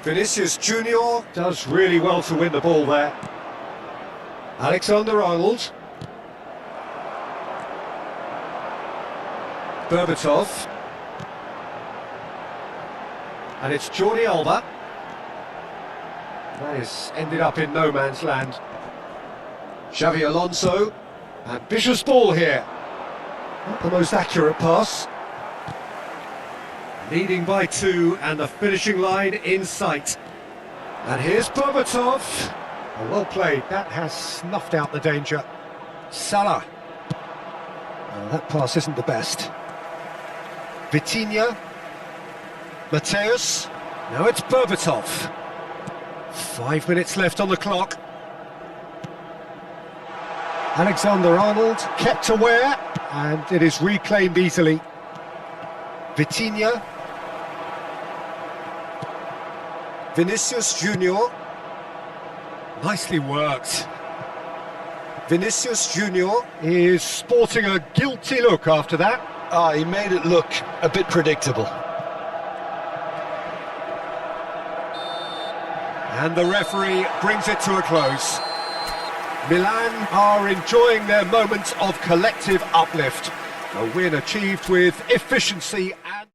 Vinicius Junior does really well to win the ball there. Alexander-Arnold. Berbatov. And it's Jordi Alba. That has ended up in no man's land. Xavi Alonso. Ambitious ball here. Not the most accurate pass. Leading by 2 and the finishing line in sight. And here's Berbatov. Oh, well played. That has snuffed out the danger. Salah. Oh, that pass isn't the best. Vitinha. Mateus. Now it's Berbatov. 5 minutes left on the clock. Alexander-Arnold kept aware, and it is reclaimed easily. Vitinha. Vinicius Junior. Nicely worked. Vinicius Junior is sporting a guilty look after that. He made it look a bit predictable. And the referee brings it to a close. Milan are enjoying their moment of collective uplift. A win achieved with efficiency and...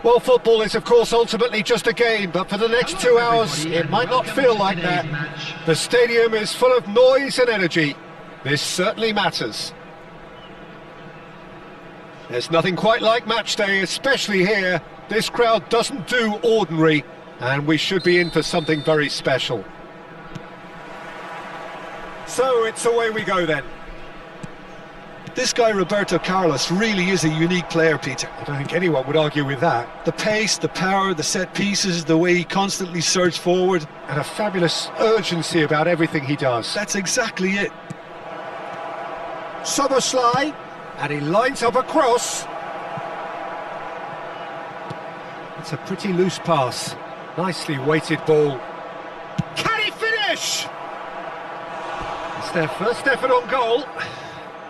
Well, football is, of course, ultimately just a game, but for the next 2 hours, it might not feel like that. The stadium is full of noise and energy. This certainly matters. There's nothing quite like match day, especially here. This crowd doesn't do ordinary, and we should be in for something very special. So, it's away we go then. This guy, Roberto Carlos, really is a unique player, Peter. I don't think anyone would argue with that. The pace, the power, the set pieces, the way he constantly surges forward. And a fabulous urgency about everything he does. That's exactly it. Szoboszlai, and he lines up a cross. It's a pretty loose pass. Nicely weighted ball. Can he finish? It's their first effort on goal.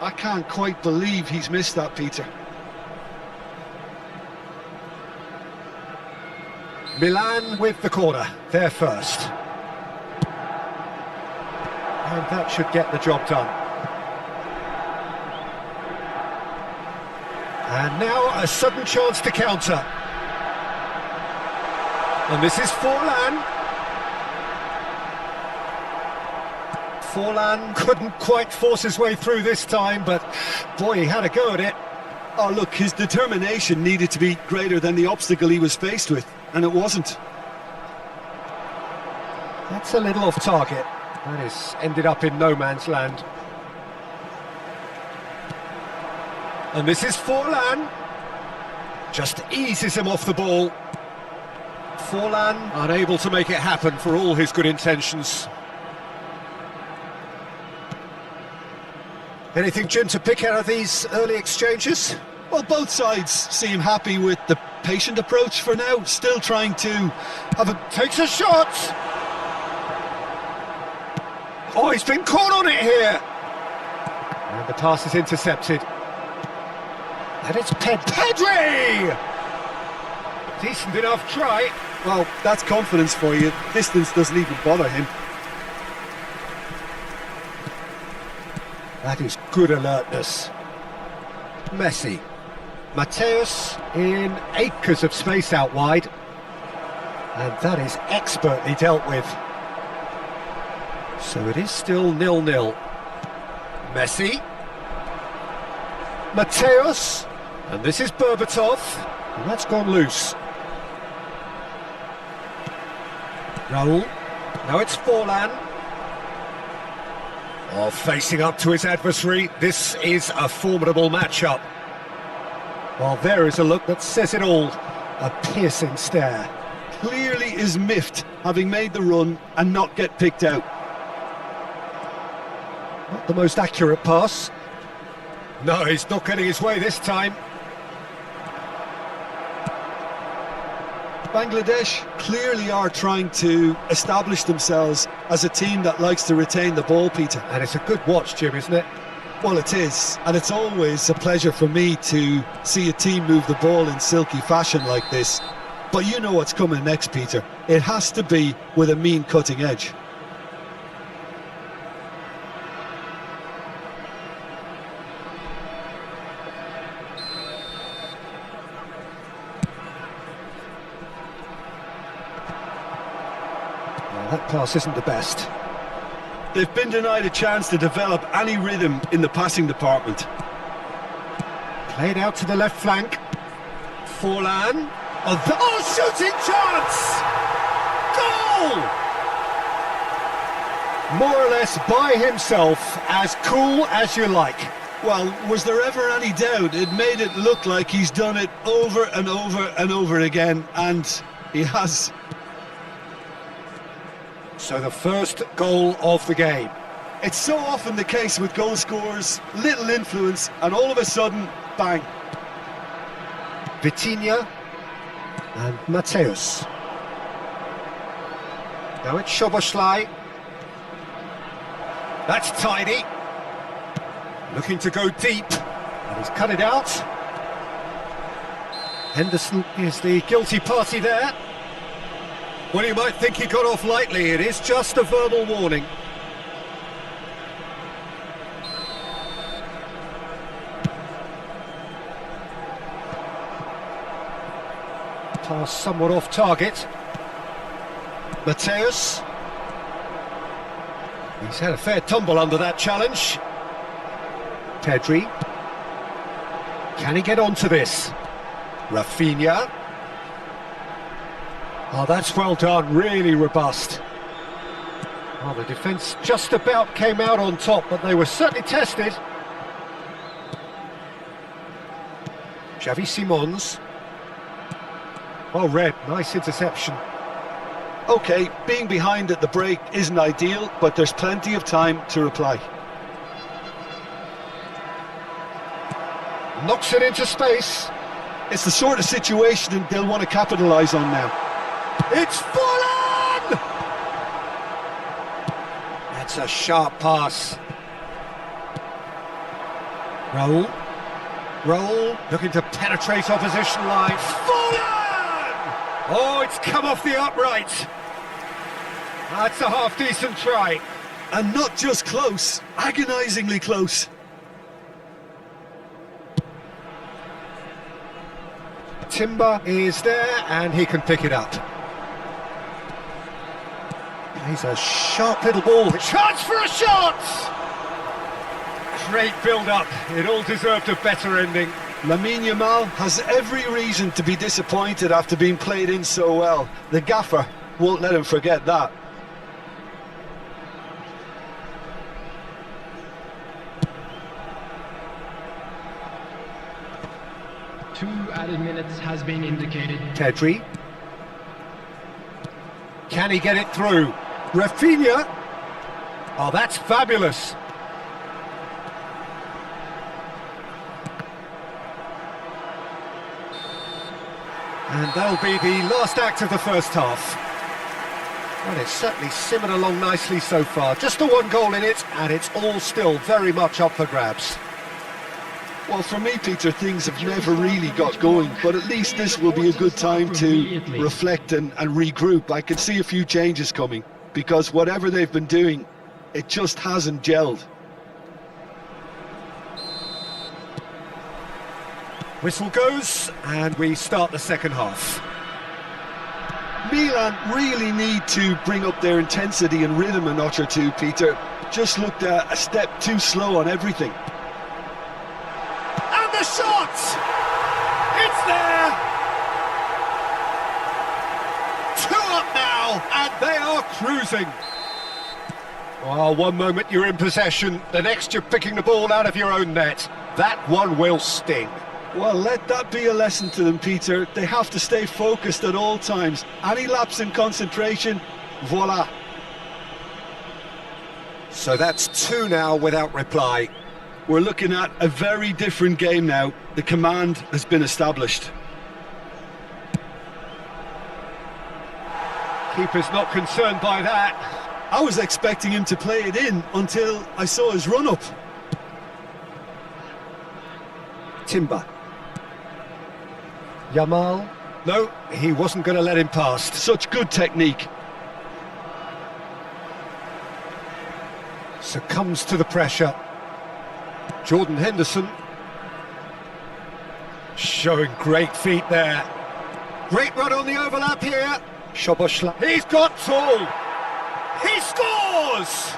I can't quite believe he's missed that, Peter. Milan with the corner, they're first. And that should get the job done. And now a sudden chance to counter. And this is Forlan. Forlan couldn't quite force his way through this time, but boy, he had a go at it. Oh, look, his determination needed to be greater than the obstacle he was faced with, and it wasn't. That's a little off target. That has ended up in no man's land. And this is Forlan. Just eases him off the ball. Forlan unable to make it happen for all his good intentions. Anything, Jim, to pick out of these early exchanges? Well, both sides seem happy with the patient approach for now, still trying to have a... Takes a shot! Oh, he's been caught on it here! And the pass is intercepted. And it's Pedri! Decent enough try. Well, that's confidence for you. Distance doesn't even bother him. That is good alertness. Messi. Mateus in acres of space out wide. And that is expertly dealt with. So it is still 0-0. Messi. Mateus. And this is Berbatov. And that's gone loose. Raul. Now it's Forlan. Oh, facing up to his adversary. This is a formidable matchup. Well, there is a look that says it all. A piercing stare. Clearly is miffed, having made the run and not get picked out. Not the most accurate pass. No, he's not getting his way this time. Bangladesh clearly are trying to establish themselves as a team that likes to retain the ball, Peter. And it's a good watch, Jim, isn't it? Well, it is, and it's always a pleasure for me to see a team move the ball in silky fashion like this. But you know what's coming next, Peter. It has to be with a mean cutting edge. That pass isn't the best. They've been denied a chance to develop any rhythm in the passing department. Played out to the left flank. Forlan. Oh, shooting chance! Goal! More or less by himself, as cool as you like. Well, was there ever any doubt? It made it look like he's done it over and over and over again, and he has. So the first goal of the game. It's so often the case with goal scorers, little influence, and all of a sudden, bang. Vitinha and Mateus. Now it's Szoboszlai. That's tidy. Looking to go deep, and he's cut it out. Henderson is the guilty party there. Well, you might think he got off lightly. It is just a verbal warning. Pass somewhat off target. Mateus. He's had a fair tumble under that challenge. Pedri. Can he get onto this? Rafinha. Oh, that's well done, really robust. Well, the defence just about came out on top, but they were certainly tested. Xavi Simons. Well read, nice interception. OK, being behind at the break isn't ideal, but there's plenty of time to reply. Knocks it into space. It's the sort of situation they'll want to capitalise on now. It's Forlan! That's a sharp pass. Raul. Raul looking to penetrate opposition line. Forlan! Oh, it's come off the upright. That's a half-decent try. And not just close, agonisingly close. Timber is there and he can pick it up. He's a sharp little ball. Chance for a shot! Great build-up. It all deserved a better ending. Lamine Yamal has every reason to be disappointed after being played in so well. The gaffer won't let him forget that. Two added minutes has been indicated. Pedri. Can he get it through? Rafinha. Oh, that's fabulous. And that'll be the last act of the first half. Well, it's certainly simmered along nicely so far. Just the one goal in it, and it's all still very much up for grabs. Well, for me, Peter, things have never really got going, but at least this will be a good time to reflect and regroup. I can see a few changes coming, because whatever they've been doing, it just hasn't gelled. Whistle goes, and we start the second half. Milan really need to bring up their intensity and rhythm a notch or two, Peter. Just looked a step too slow on everything. And the shot! It's there! 2 up now, and they are cruising. Well, one moment you're in possession, the next you're picking the ball out of your own net. That one will sting. Well, let that be a lesson to them, Peter. They have to stay focused at all times. Any lapse in concentration, voila. So that's 2 now without reply. We're looking at a very different game now. The command has been established. Keeper's not concerned by that. I was expecting him to play it in until I saw his run-up. Timber. Yamal. No, he wasn't going to let him pass. Such good technique. Succumbs to the pressure. Jordan Henderson. Showing great feet there. Great run on the overlap here. Szoboszlai. He's got tall. He scores!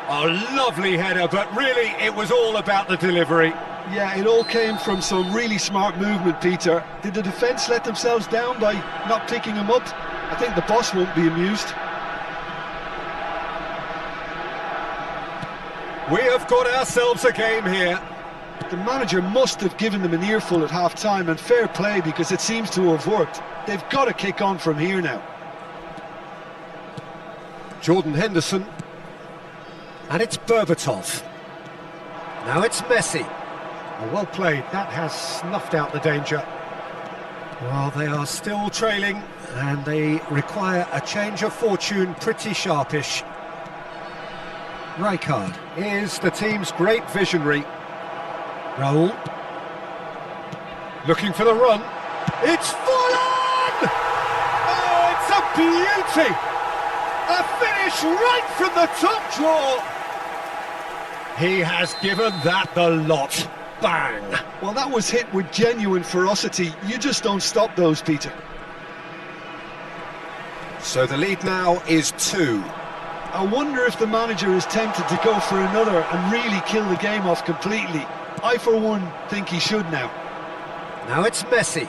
A lovely header, but really it was all about the delivery. Yeah, it all came from some really smart movement, Peter. Did the defence let themselves down by not picking him up? I think the boss won't be amused. We have got ourselves a game here. The manager must have given them an earful at half-time, and fair play, because it seems to have worked. They've got to kick on from here now. Jordan Henderson. And it's Berbatov. Now it's Messi. Well played, that has snuffed out the danger. Well, they are still trailing, and they require a change of fortune pretty sharpish. Rijkaard is the team's great visionary. Raul. Looking for the run. It's full on! Oh, it's a beauty! A finish right from the top draw! He has given that the lot. Bang! Well, that was hit with genuine ferocity. You just don't stop those, Peter. So the lead now is 2. I wonder if the manager is tempted to go for another and really kill the game off completely. I, for one, think he should now. Now it's Messi.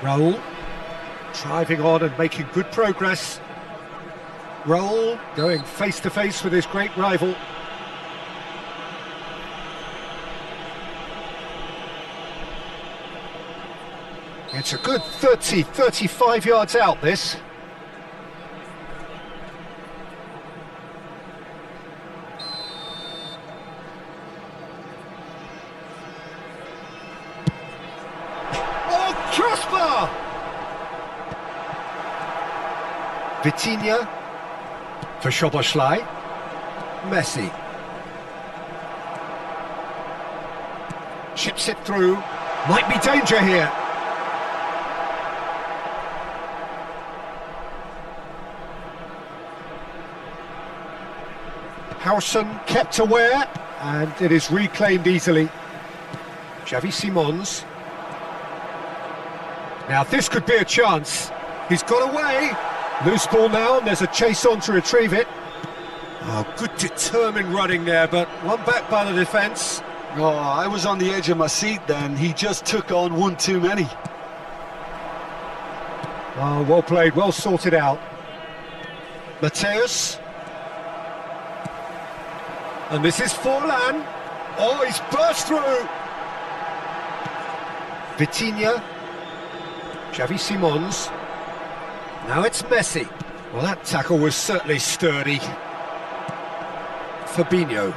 Raul. Driving on and making good progress. Raul going face-to-face with his great rival. It's a good 30, 35 yards out, this. Oh, crossbar! Vitinha for Szoboszlai. Messi. Chips it through. Might be danger here. Howson kept aware, and it is reclaimed easily. Xavi Simons. Now this could be a chance. He's got away. Loose ball now, and there's a chase on to retrieve it. Oh, good determined running there, but one back by the defence. Oh, I was on the edge of my seat then. He just took on one too many. Oh, well played, well sorted out. Mateus. And this is Forlan. Oh, he's burst through. Vitinha. Xavi Simons. Now it's Messi. Well, that tackle was certainly sturdy. Fabinho.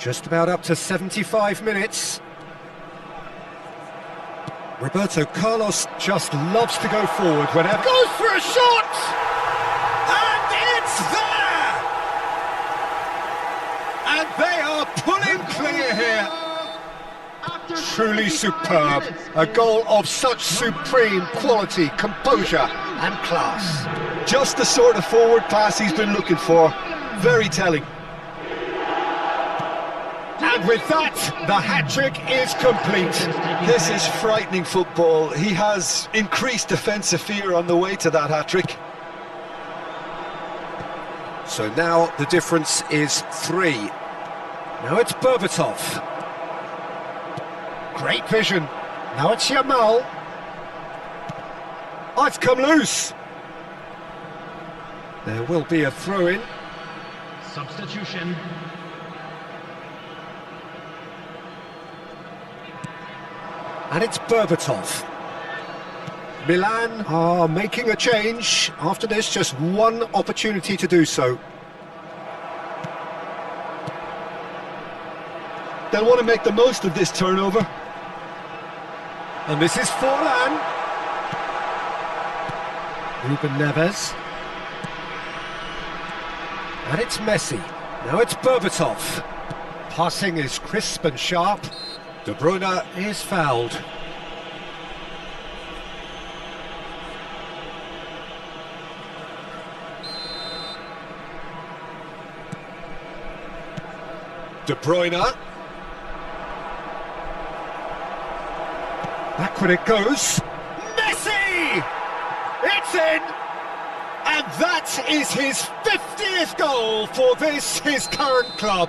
Just about up to 75 minutes. Roberto Carlos just loves to go forward whenever... Goes for a shot! And it's there! And they are pulling clear here. Truly superb. A goal of such supreme quality, composure and class. Just the sort of forward pass he's been looking for. Very telling. And with that, the hat-trick is complete. This is frightening football. He has increased defensive fear on the way to that hat-trick. So now the difference is 3. Now it's Berbatov. Great vision. Now it's Yamal. Oh, it's come loose. There will be a throw-in. Substitution. And it's Berbatov. Milan are making a change. After this, just one opportunity to do so. They'll want to make the most of this turnover. And this is Forlan. Ruben Neves. And it's Messi. Now it's Berbatov. Passing is crisp and sharp. De Bruyne is fouled. De Bruyne. Backward it goes. Messi! It's in! And that is his 50th goal for this, his current club.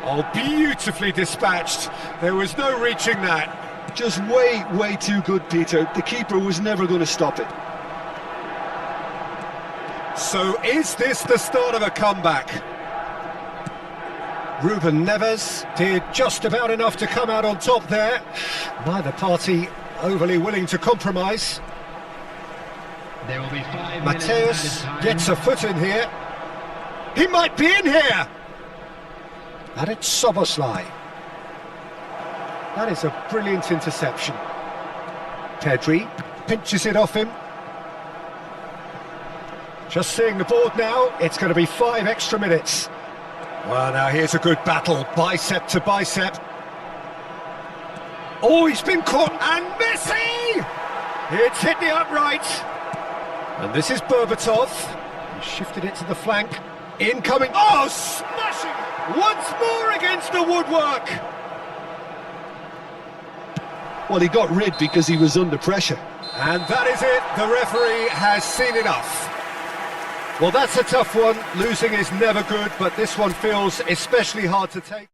Oh, beautifully dispatched. There was no reaching that. Just way too good, Peter. The keeper was never going to stop it. So is this the start of a comeback? Ruben Neves did just about enough to come out on top there. Neither party overly willing to compromise. There will be 5 Mateus minutes added time. gets a foot in here. He might be in here! And it's Soboslai. That is a brilliant interception. Pedri pinches it off him. Just seeing the board now, it's going to be 5 extra minutes. Well, now here's a good battle, bicep to bicep. Oh, he's been caught, and Messi! It's hit the upright. And this is Berbatov. He shifted it to the flank. Incoming. Oh, smashing! Once more against the woodwork. Well, he got rid because he was under pressure. And that is it. The referee has seen enough. Well, that's a tough one. Losing is never good, but this one feels especially hard to take.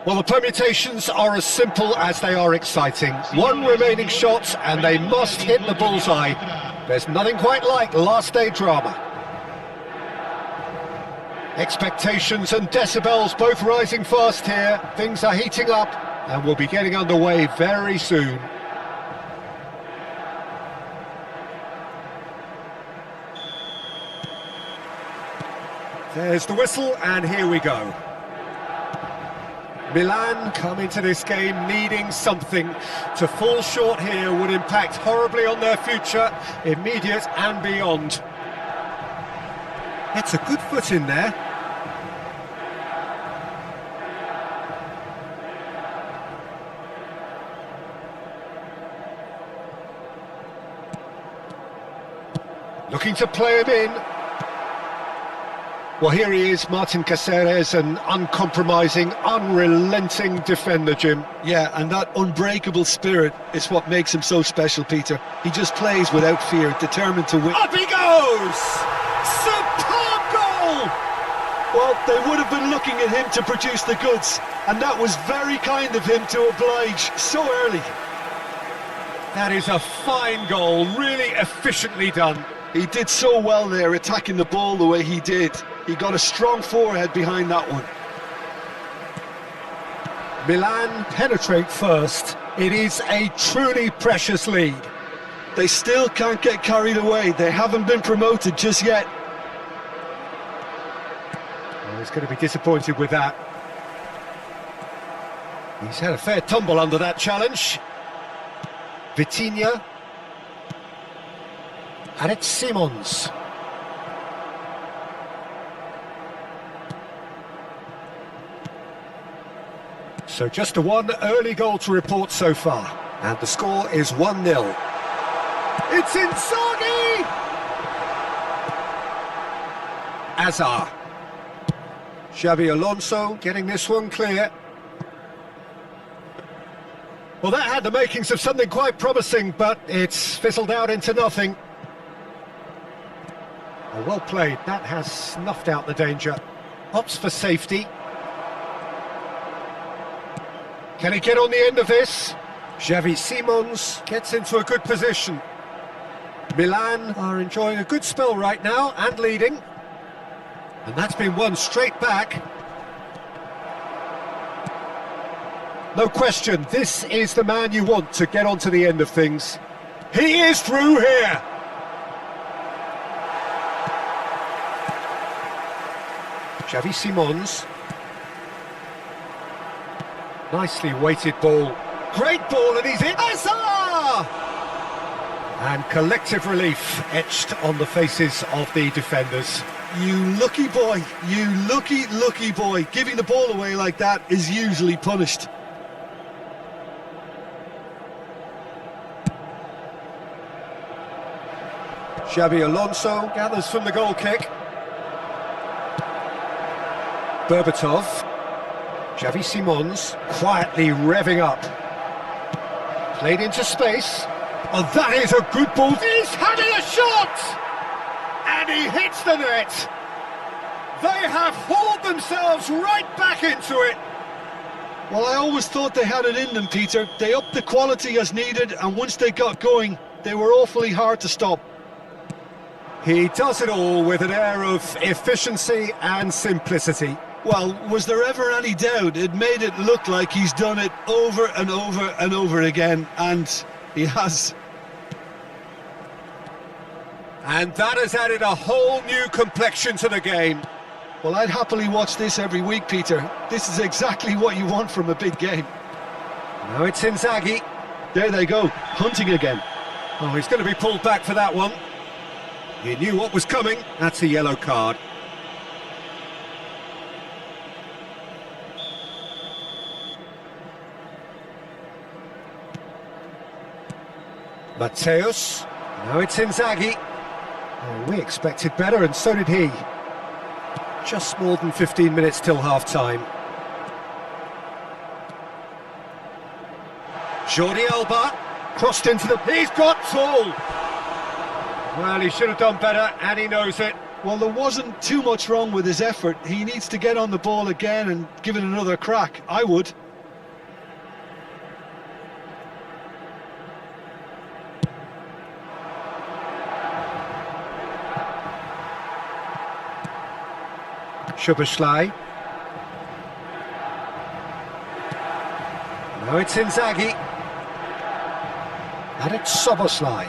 Well, the permutations are as simple as they are exciting. One remaining shot and they must hit the bullseye. There's nothing quite like last day drama. Expectations and decibels both rising fast here. Things are heating up and we'll be getting underway very soon. There's the whistle and here we go. Milan come into this game needing something. To fall short here would impact horribly on their future, immediate and beyond. It's a good foot in there. Looking to play him in. Well, here he is, Martin Caceres, an uncompromising, unrelenting defender, Jim. Yeah, and that unbreakable spirit is what makes him so special, Peter. He just plays without fear, determined to win. Up he goes! Superb goal! Well, they would have been looking at him to produce the goods, and that was very kind of him to oblige so early. That is a fine goal, really efficiently done. He did so well there, attacking the ball the way he did. He got a strong forehead behind that one. Milan penetrate first. It is a truly precious lead. They still can't get carried away. They haven't been promoted just yet. Well, he's going to be disappointed with that. He's had a fair tumble under that challenge. Vitinha. And it's Simons. So just a one early goal to report so far. And the score is 1-0. It's Inzaghi! Azar. Xabi Alonso getting this one clear. Well, that had the makings of something quite promising, but it's fizzled out into nothing. Oh, well played. That has snuffed out the danger. Opts for safety. Can he get on the end of this? Xavi Simons gets into a good position. Milan are enjoying a good spell right now and leading. And that's been won straight back. No question, this is the man you want to get onto the end of things. He is through here. Xavi Simons. Nicely weighted ball. Great ball and he's in. Azar! And collective relief etched on the faces of the defenders. You lucky boy, you lucky boy. Giving the ball away like that is usually punished. Xabi Alonso gathers from the goal kick. Berbatov. Xavi Simons quietly revving up. Played into space. Oh, that is a good ball. He's having a shot! And he hits the net. They have hauled themselves right back into it. Well, I always thought they had it in them, Peter. They upped the quality as needed, and once they got going, they were awfully hard to stop. He does it all with an air of efficiency and simplicity. Well, was there ever any doubt? It made it look like he's done it over and over and over again, and he has. And that has added a whole new complexion to the game. Well, I'd happily watch this every week, Peter. This is exactly what you want from a big game. Now it's Inzaghi. There they go, hunting again. Oh, he's going to be pulled back for that one. He knew what was coming. That's a yellow card. Mateus. Now it's Inzaghi. Oh, we expected better, and so did he. Just more than 15 minutes till half-time. Jordi Alba. Crossed into the... He's got full! Well, he should have done better, and he knows it. Well, there wasn't too much wrong with his effort. He needs to get on the ball again and give it another crack. I would. Szoboszlai. Now it's Inzaghi. And it's Szoboszlai.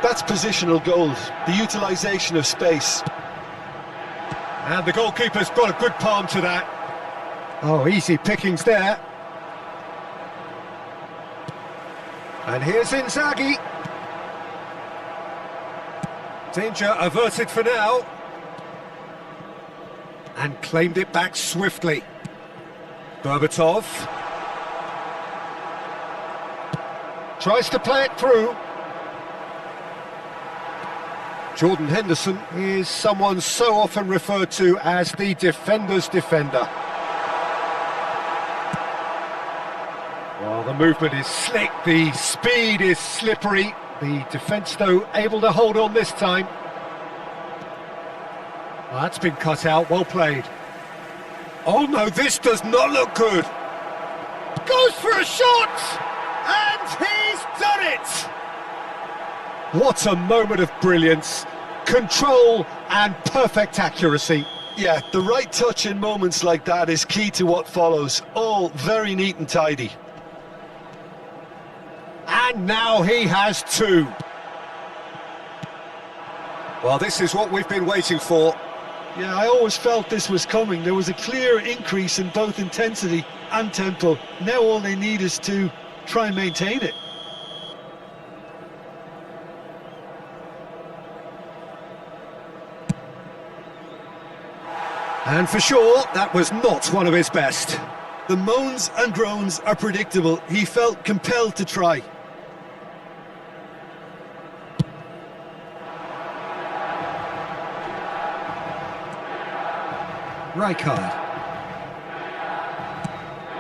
That's positional goals, the utilisation of space. And the goalkeeper's got a good palm to that. Oh, easy pickings there. And here's Inzaghi. Danger averted for now. And claimed it back swiftly. Berbatov. Tries to play it through. Jordan Henderson is someone so often referred to as the defender's defender. Well, the movement is slick, the speed is slippery. The defence, though, able to hold on this time. Well, that's been cut out, well played. Oh no, this does not look good. Goes for a shot! And he's done it! What a moment of brilliance. Control and perfect accuracy. Yeah, the right touch in moments like that is key to what follows. All very neat and tidy. And now he has two. Well, this is what we've been waiting for. Yeah, I always felt this was coming. There was a clear increase in both intensity and tempo. Now all they need is to try and maintain it. And for sure, that was not one of his best. The moans and groans are predictable. He felt compelled to try. Rijkaard.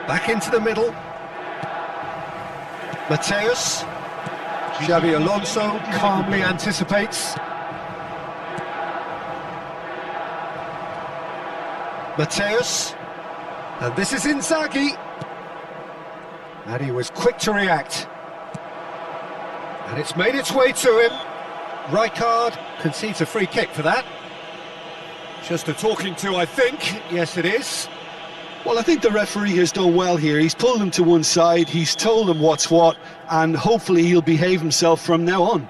Back into the middle. Mateus. Xabi Alonso calmly anticipates. Mateus. And this is Inzaghi. And he was quick to react. And it's made its way to him. Rijkaard concedes a free kick for that. Just a talking to, I think. Yes, it is. Well, I think the referee has done well here. He's pulled him to one side, he's told him what's what, and hopefully he'll behave himself from now on.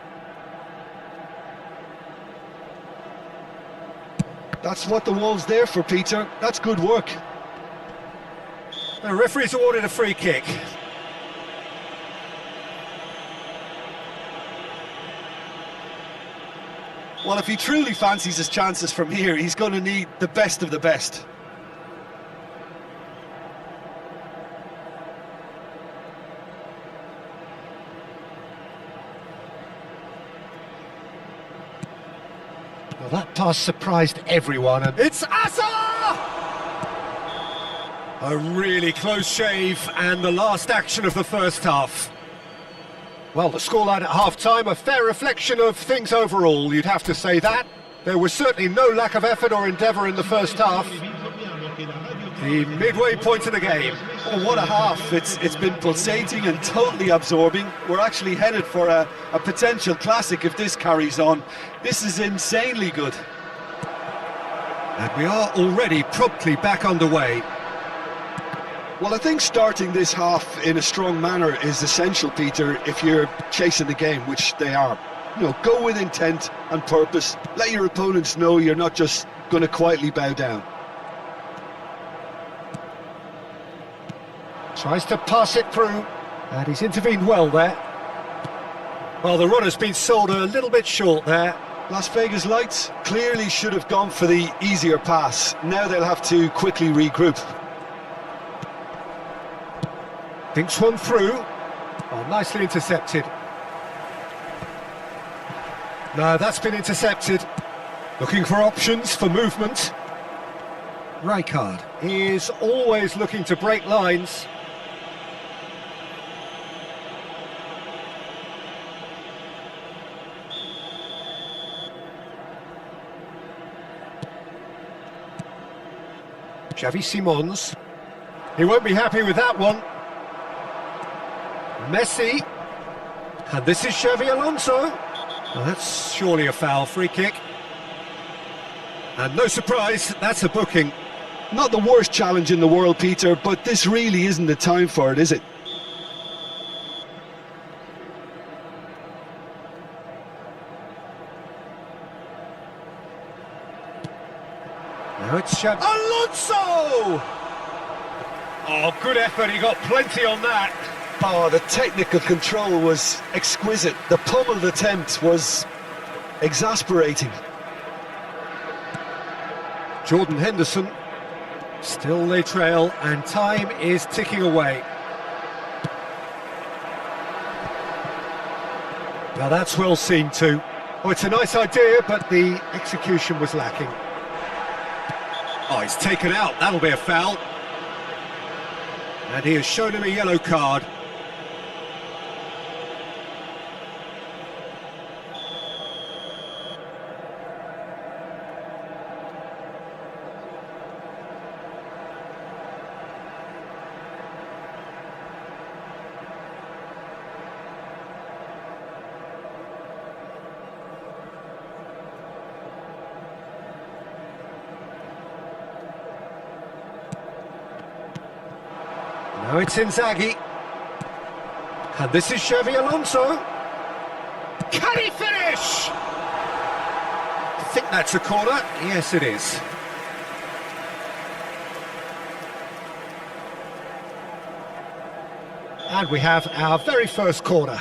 That's what the wall's there for, Peter. That's good work. The referee's awarded a free kick. Well, if he truly fancies his chances from here, he's going to need the best of the best. Well, that pass surprised everyone, and it's Asa! A really close shave, and the last action of the first half. Well, the scoreline at half-time, a fair reflection of things overall, you'd have to say that. There was certainly no lack of effort or endeavour in the first half. The midway point of the game. Oh, what a half. It's been pulsating and totally absorbing. We're actually headed for a potential classic if this carries on. This is insanely good. And we are already promptly back underway. Well, I think starting this half in a strong manner is essential, Peter, if you're chasing the game, which they are. You know, go with intent and purpose. Let your opponents know you're not just going to quietly bow down. Tries to pass it through, and he's intervened well there. Well, the runner's been sold a little bit short there. Las Vegas Lights clearly should have gone for the easier pass. Now they'll have to quickly regroup. Thinks one through. Oh, nicely intercepted. No, that's been intercepted. Looking for options for movement. Rijkaard is always looking to break lines. Xavi Simons. He won't be happy with that one. Messi. And this is Xavi Alonso. Well, that's surely a foul, free kick. And no surprise, that's a booking. Not the worst challenge in the world, Peter, but this really isn't the time for it, is it? Now it's Xavi Alonso! Oh, good effort, he got plenty on that. Oh, the technical control was exquisite. The pummeled attempt was exasperating. Jordan Henderson. Still they trail, and time is ticking away. Now that's well seen too. Oh, it's a nice idea, but the execution was lacking. Oh, he's taken out, that'll be a foul. And he has shown him a yellow card. Now it's Inzaghi. And this is Xavi Alonso. Can he finish? I think that's a corner. Yes, it is. And we have our very first corner.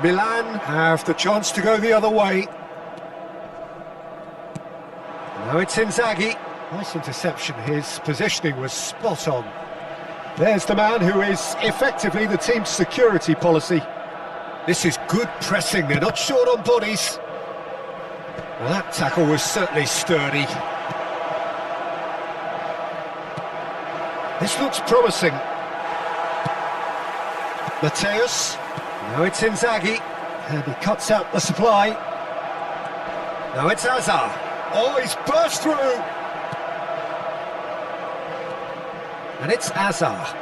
Milan have the chance to go the other way. Now it's Inzaghi. Nice interception, his positioning was spot on. There's the man who is effectively the team's security policy. This is good pressing, they're not short on bodies. Well, that tackle was certainly sturdy. This looks promising. Mateus. Now it's Inzaghi. And he cuts out the supply. Now it's Hazard. Oh, he's burst through. And it's Hazard.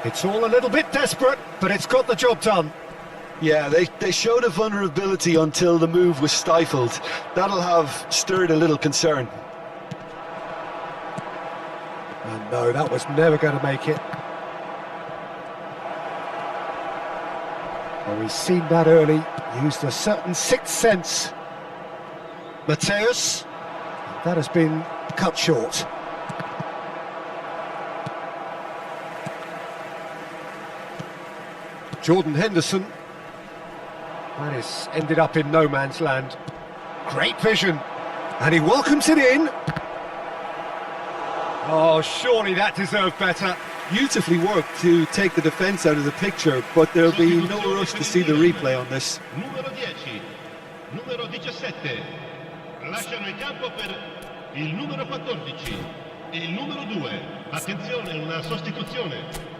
It's all a little bit desperate, but it's got the job done. Yeah, they showed a vulnerability until the move was stifled. That'll have stirred a little concern. And no, that was never going to make it. Well, we've seen that early. Used a certain sixth sense. Mateus. That has been cut short. Jordan Henderson. That is ended up in no man's land. Great vision. And he welcomes it in. Oh, surely that deserved better. Beautifully worked to take the defence out of the picture, but there'll be no rush to see the replay on this. Numero 10, numero 17. Lasciano il campo per il numero 14 e il numero 2. Attenzione, una sostituzione.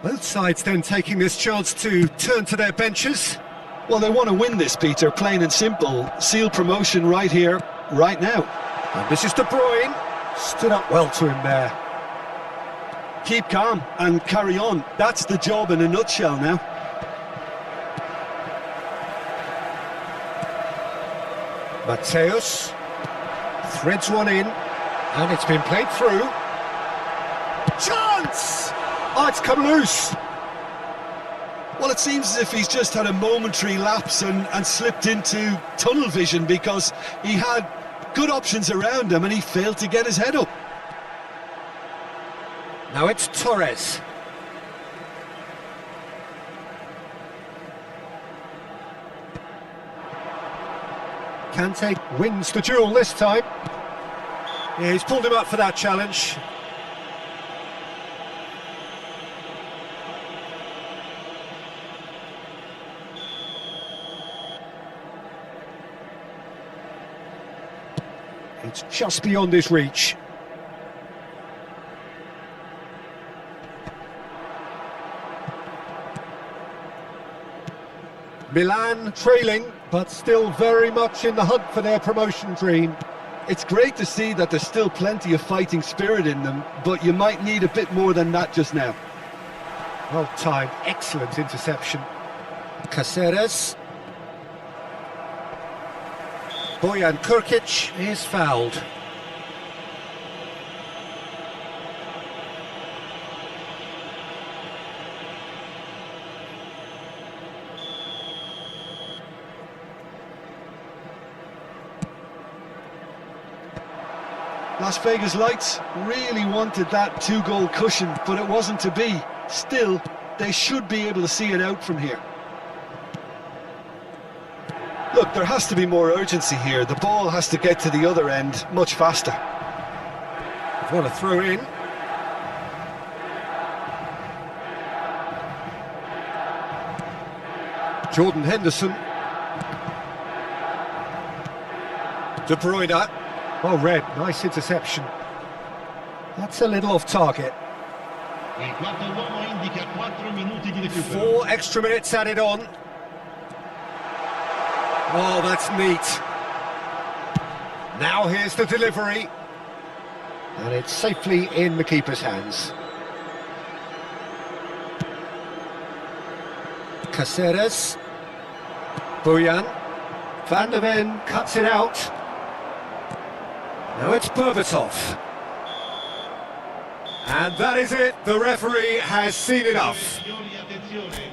Both sides then taking this chance to turn to their benches. Well, they want to win this, Peter, plain and simple. Seal promotion right here, right now. And this is De Bruyne. Stood up well to him there. Keep calm and carry on. That's the job in a nutshell now. Mateus threads one in, and it's been played through. Chance! Oh, it's come loose. Well, it seems as if he's just had a momentary lapse and slipped into tunnel vision, because he had good options around him and he failed to get his head up. Now it's Torres. Kante wins the duel this time. Yeah, he's pulled him up for that challenge. It's just beyond his reach. Milan trailing, but still very much in the hunt for their promotion dream. It's great to see that there's still plenty of fighting spirit in them, but you might need a bit more than that just now. Well timed, excellent interception. Caceres. Bojan Kurkic is fouled. Las Vegas Lights really wanted that two-goal cushion, but it wasn't to be. Still, they should be able to see it out from here. Look, there has to be more urgency here. The ball has to get to the other end much faster. What a throw in. Jordan Henderson. De Bruyne. Well read, nice interception. That's a little off target. Il quarto uomo indica 4 minuti di recupero. 4 extra minutes added on. Oh, that's neat. Now here's the delivery. And it's safely in the keeper's hands. Caceres. Bojan. Van der Ven cuts it out. Now it's Berbatov. And that is it, the referee has seen enough.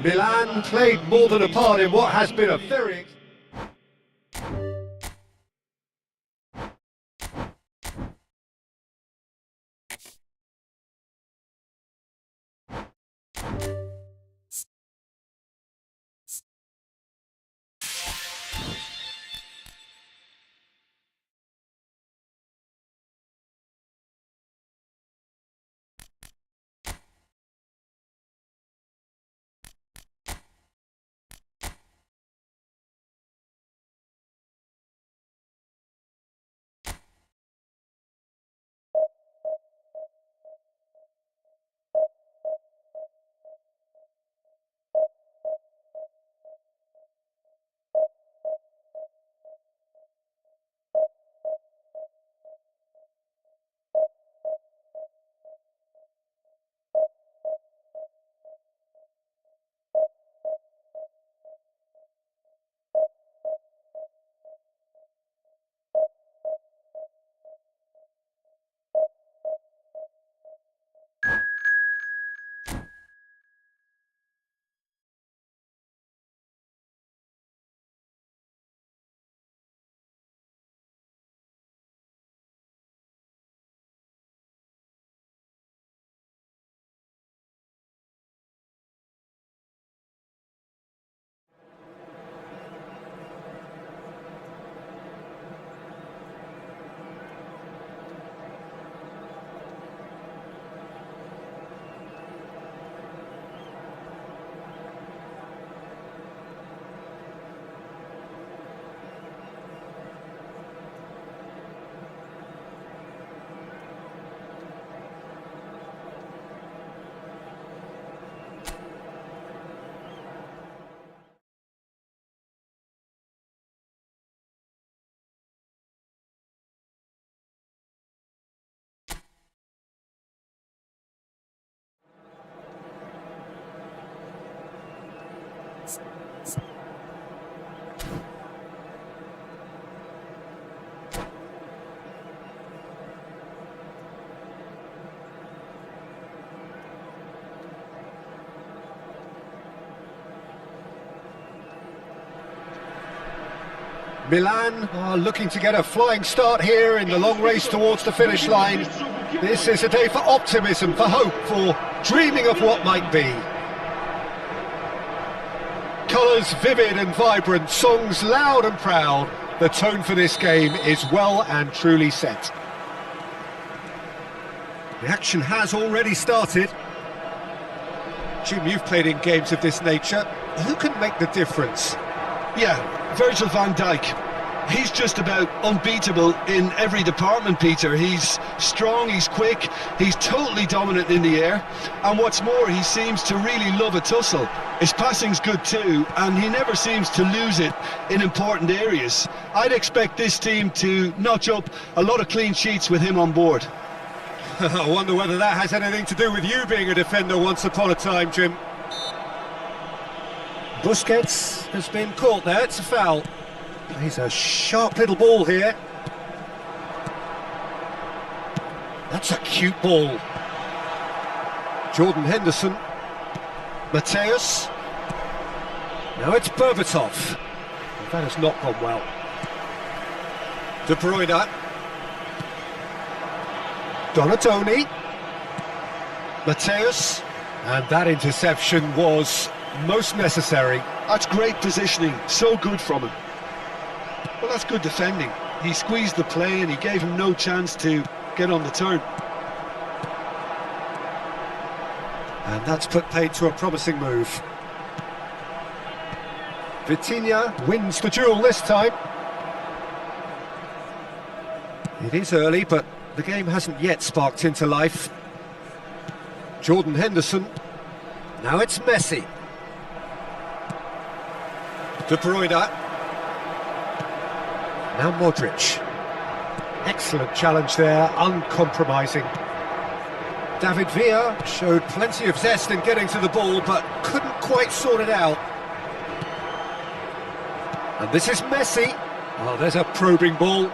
Milan played more than a part in what has been a very... Milan are looking to get a flying start here in the long race towards the finish line. This is a day for optimism, for hope, for dreaming of what might be. Colours vivid and vibrant, songs loud and proud. The tone for this game is well and truly set. The action has already started. Jim, you've played in games of this nature. Who can make the difference? Yeah, Virgil van Dijk. He's just about unbeatable in every department, Peter. He's strong, he's quick, he's totally dominant in the air. And what's more, he seems to really love a tussle. His passing's good too, and he never seems to lose it in important areas. I'd expect this team to notch up a lot of clean sheets with him on board. I wonder whether that has anything to do with you being a defender once upon a time, Jim. Busquets has been caught there, it's a foul. Plays a sharp little ball here. That's a cute ball. Jordan Henderson. Mateus. Now it's Berbatov. That has not gone well. De Bruyne. Donatoni. Mateus. And that interception was most necessary. That's great positioning, so good from him. Well, that's good defending. He squeezed the play and he gave him no chance to get on the turn. And that's put paid to a promising move. Vitinha wins the duel this time. It is early, but the game hasn't yet sparked into life. Jordan Henderson. Now it's Messi. De Bruyne. Now Modric. Excellent challenge there, uncompromising. David Villa showed plenty of zest in getting to the ball, but couldn't quite sort it out. And this is Messi. Oh, there's a probing ball.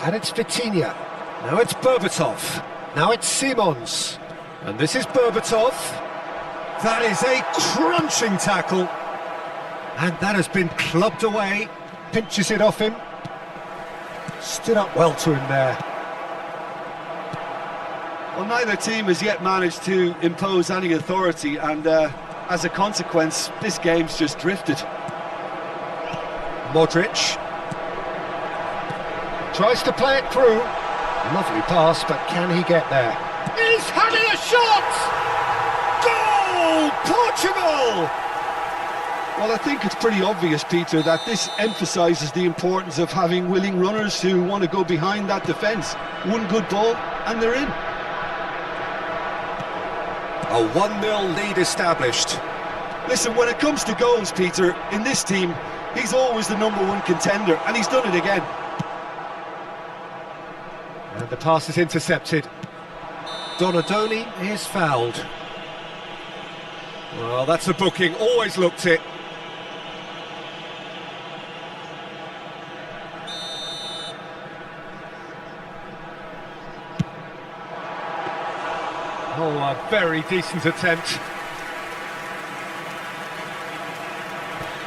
And it's Vitinha. Now it's Berbatov. Now it's Simons. And this is Berbatov. That is a crunching tackle. And that has been clubbed away. Pinches it off him. Stood up well to him there. Well, neither team has yet managed to impose any authority, and as a consequence, this game's just drifted. Modric. Tries to play it through. Lovely pass, but can he get there? He's having a shot! Goal! Portugal! Well, I think it's pretty obvious, Peter, that this emphasises the importance of having willing runners who want to go behind that defence. One good ball, and they're in. A 1-0 lead established. Listen, when it comes to goals, Peter, in this team, he's always the #1 contender, and he's done it again. And the pass is intercepted. Donadoni is fouled. Well, that's a booking, always looked it. Oh, a very decent attempt.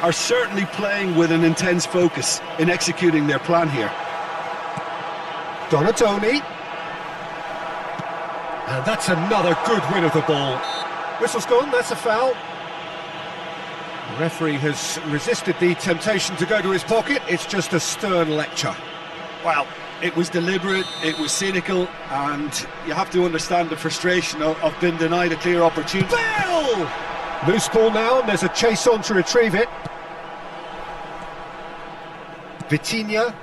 Are certainly playing with an intense focus in executing their plan here. Donatoni. And that's another good win of the ball. Whistle's gone, that's a foul. The referee has resisted the temptation to go to his pocket. It's just a stern lecture. Well, it was deliberate, it was cynical, and you have to understand the frustration of being denied a clear opportunity. Bale! Loose ball now, and there's a chase on to retrieve it. Vitinha.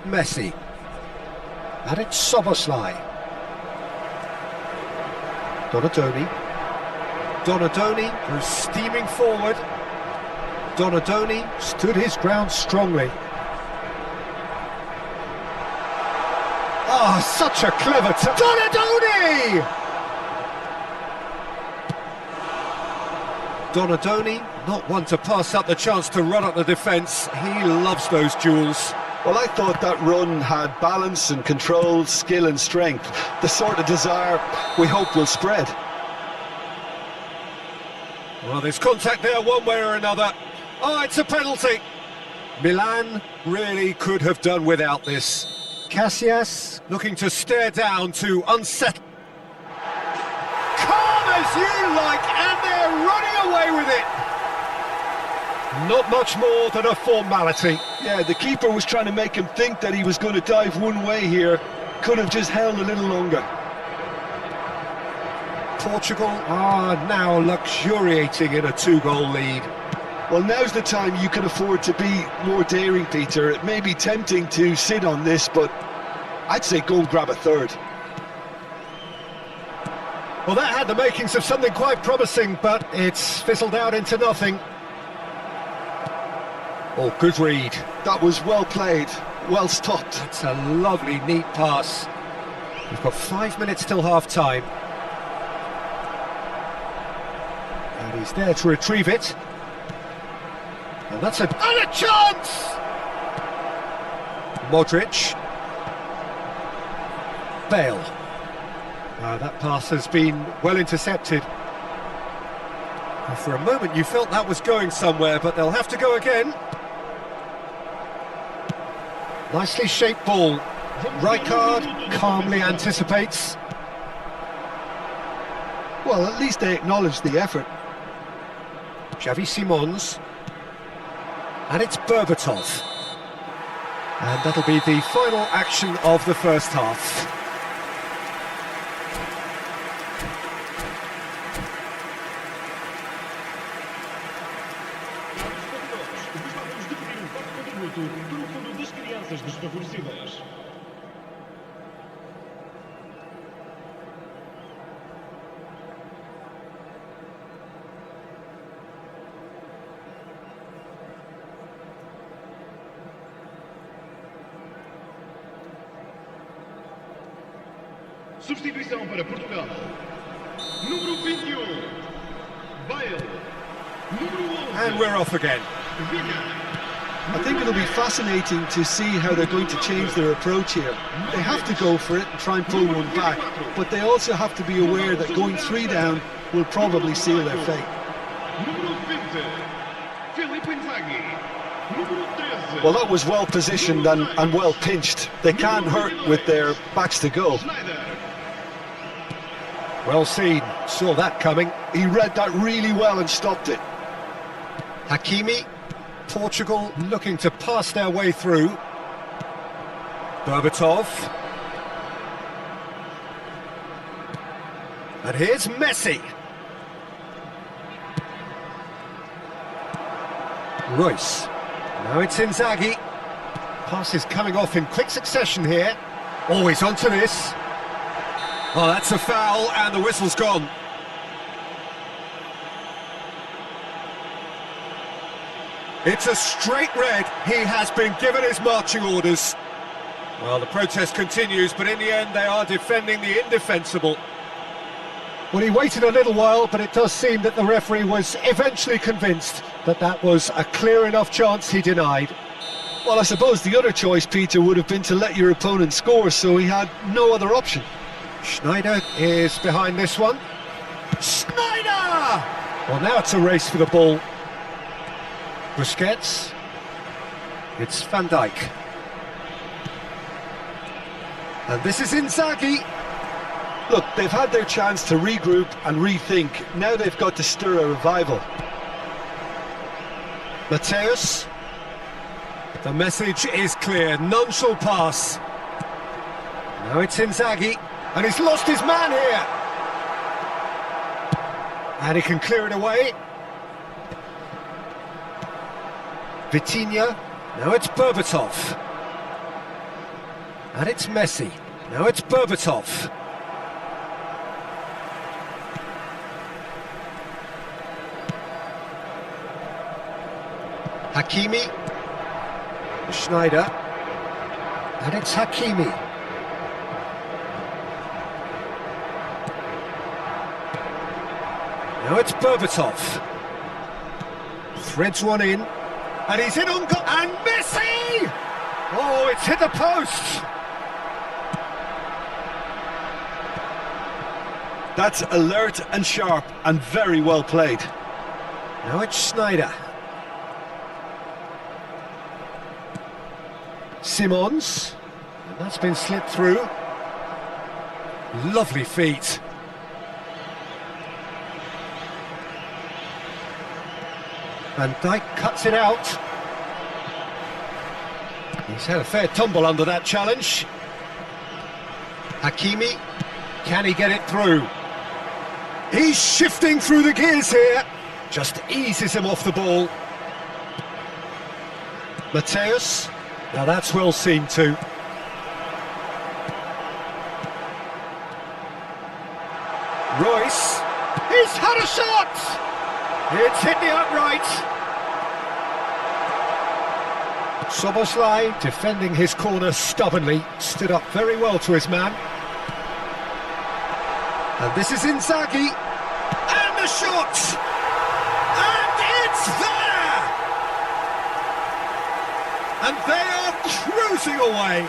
Messi. And it's Soboslai. Donadoni. Donadoni goes steaming forward. Donadoni stood his ground strongly. Ah, such a clever Donadoni! Donadoni, not one to pass up the chance to run up the defence. He loves those duels. Well, I thought that run had balance and control, skill and strength. The sort of desire we hope will spread. Well, there's contact there one way or another. Oh, it's a penalty. Milan really could have done without this. Casillas looking to stare down to unsettle. Calm as you like, and they're running away with it. Not much more than a formality. Yeah, the keeper was trying to make him think that he was going to dive one way here. Could have just held a little longer. Portugal are now luxuriating in a 2-goal lead. Well, now's the time you can afford to be more daring, Peter. It may be tempting to sit on this, but I'd say go and grab a third. Well, that had the makings of something quite promising, but it's fizzled out into nothing. Oh, good read. That was well played, well stopped. It's a lovely, neat pass. We've got 5 minutes till half-time. And he's there to retrieve it. And that's a chance! Modric. Bale. That pass has been well intercepted. And for a moment you felt that was going somewhere, but they'll have to go again. Nicely shaped ball. Rijkaard calmly anticipates. Well, at least they acknowledged the effort. Xavi Simons. And it's Berbatov. And that'll be the final action of the first half. Substituição para Portugal. Número 21. Bale. Número 11. And we're off again. I think it'll be fascinating to see how they're going to change their approach here. They have to go for it and try and pull one back, but they also have to be aware that going 3 down will probably seal their fate. Número 20. Filipe Inzaghi. Número 13. Well, that was well positioned and well pinched. They can't hurt with their backs to goal. Well seen, saw that coming. He read that really well and stopped it. Hakimi, Portugal looking to pass their way through. Berbatov. And here's Messi. Royce. Now it's Inzaghi. Pass is coming off in quick succession here. Always onto this. Oh, that's a foul, and the whistle's gone. It's a straight red. He has been given his marching orders. Well, the protest continues, but in the end they are defending the indefensible. Well, he waited a little while, but it does seem that the referee was eventually convinced that that was a clear enough chance he denied. Well, I suppose the other choice, Peter, would have been to let your opponent score, so he had no other option. Schneider is behind this one. Schneider! Well, now it's a race for the ball. Busquets. It's Van Dijk. And this is Inzaghi. Look, they've had their chance to regroup and rethink. Now they've got to stir a revival. Mateus. The message is clear. None shall pass. Now it's Inzaghi. And he's lost his man here. And he can clear it away. Vitinha. Now it's Berbatov. And it's Messi. Now it's Berbatov. Hakimi. Schneider. And it's Hakimi. Now it's Berbatov. Threads one in. And he's in on goal. And Messi! Oh, it's hit the post. That's alert and sharp and very well played. Now it's Schneider. Simons, and that's been slipped through. Lovely feet. Van Dijk cuts it out. He's had a fair tumble under that challenge. Hakimi, can he get it through? He's shifting through the gears here. Just eases him off the ball. Mateus, now that's well seen too. Royce, he's had a shot! It's hit the upright. Szoboszlai, defending his corner stubbornly, stood up very well to his man. And this is Inzaghi. And the shot! And it's there! And they are cruising away.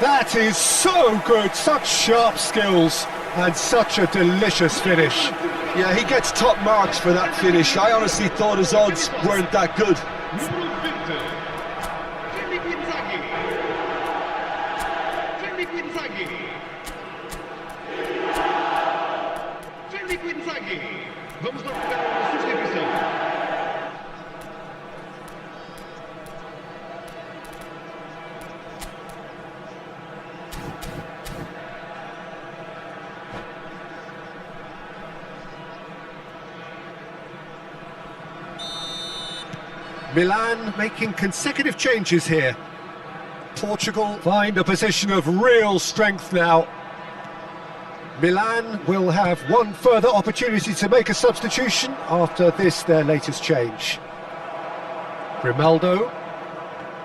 That is so good, such sharp skills and such a delicious finish. Yeah, he gets top marks for that finish. I honestly thought his odds weren't that good. Vamos lá pegar uma substituição. Milan making consecutive changes here. Portugal find a position of real strength now. Milan will have one further opportunity to make a substitution after this, their latest change. Grimaldo,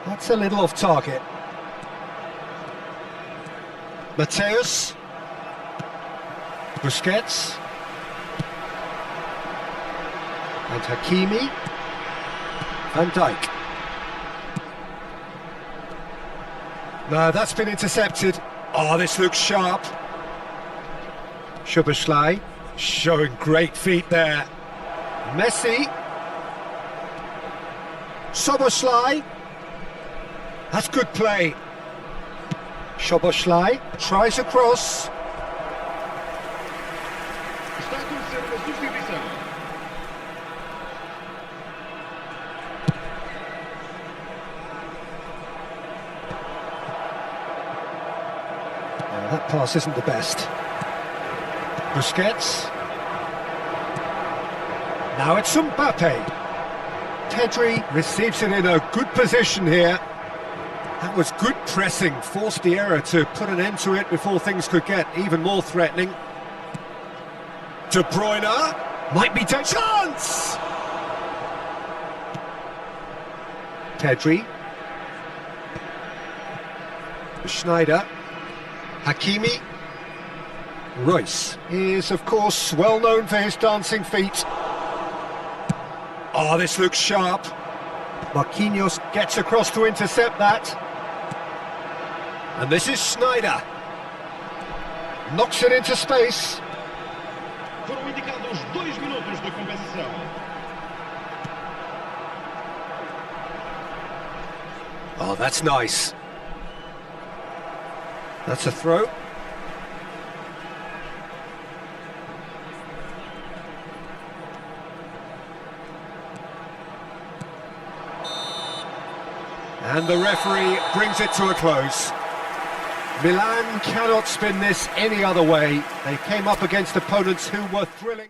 that's a little off target. Mateus, Busquets, and Hakimi, Van Dijk. No, that's been intercepted. Oh, this looks sharp. Szoboszlai showing great feet there. Messi. Szoboszlai. That's good play. Szoboszlai tries a cross. Está a acontecer uma substituição. That pass isn't the best. Busquets. Now it's Mbappe. Pedri receives it in a good position here. That was good pressing, forced the error to put an end to it before things could get even more threatening. De Bruyne might be taking chance. Pedri. Schneider. Hakimi. Royce is, of course, well known for his dancing feet. Oh, this looks sharp. Marquinhos gets across to intercept that. And this is Schneider. Knocks it into space. Foram indicados 2 minutos de compensação. Oh, that's nice. That's a throw. And the referee brings it to a close. Milan cannot spin this any other way. They came up against opponents who were thrilling.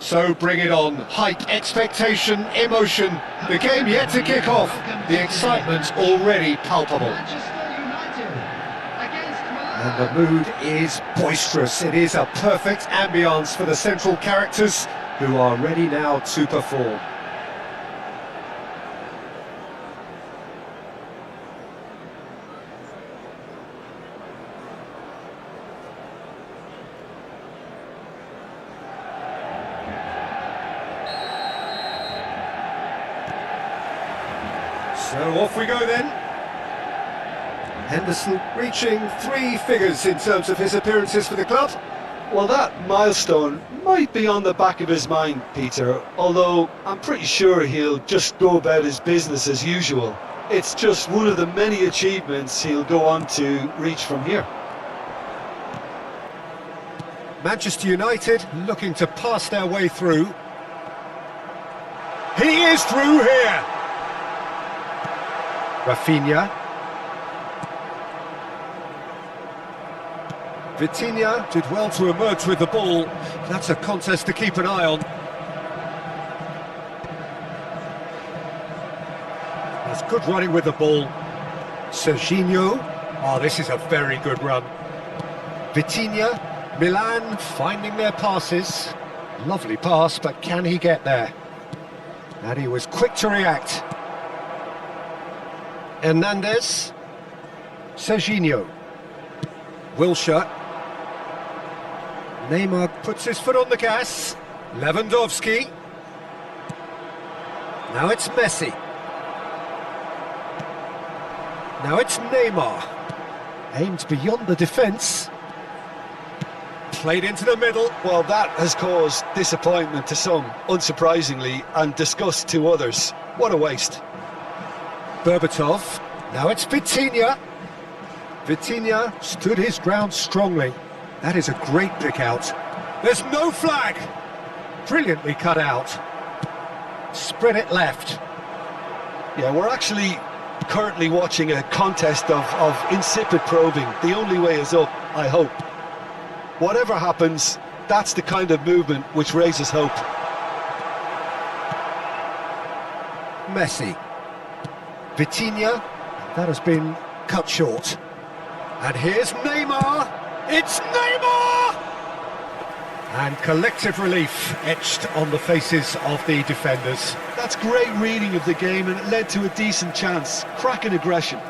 So bring it on. Hype, expectation, emotion. The game yet to kick off. The excitement already palpable. And the mood is boisterous. It is a perfect ambience for the central characters who are ready now to perform. So off we go then. Henderson reaching 3 figures in terms of his appearances for the club. Well, that milestone might be on the back of his mind, Peter, although I'm pretty sure he'll just go about his business as usual. It's just one of the many achievements he'll go on to reach from here. Manchester United looking to pass their way through. He is through here. Rafinha. Vitinha did well to emerge with the ball. That's a contest to keep an eye on. There's good running with the ball. Serginho. Oh, this is a very good run. Vitinha. Milan finding their passes. Lovely pass, but can he get there? And he was quick to react. Hernandez. Serginho. Wilshere. Neymar puts his foot on the gas. Lewandowski. Now it's Messi. Now it's Neymar. Aimed beyond the defence. Played into the middle. Well, that has caused disappointment to some, unsurprisingly, and disgust to others. What a waste. Berbatov. Now it's Vitinha. Vitinha stood his ground strongly. That is a great pick out. There's no flag. Brilliantly cut out. Spread it left. Yeah, we're actually currently watching a contest of insipid probing. The only way is up, I hope. Whatever happens, that's the kind of movement which raises hope. Messi. Vitinha. That has been cut short. And here's Neymar. It's Neymar! And collective relief etched on the faces of the defenders. That's great reading of the game, and it led to a decent chance. Cracking aggression.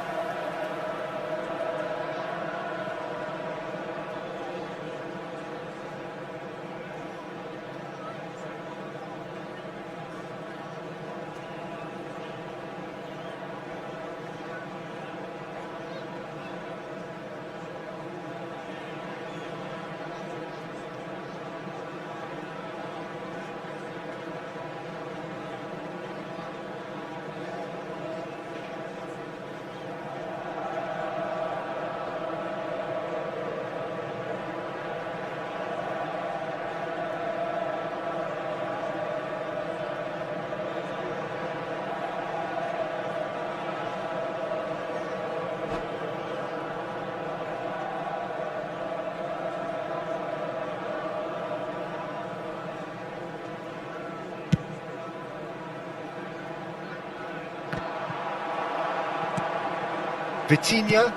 Vitinha.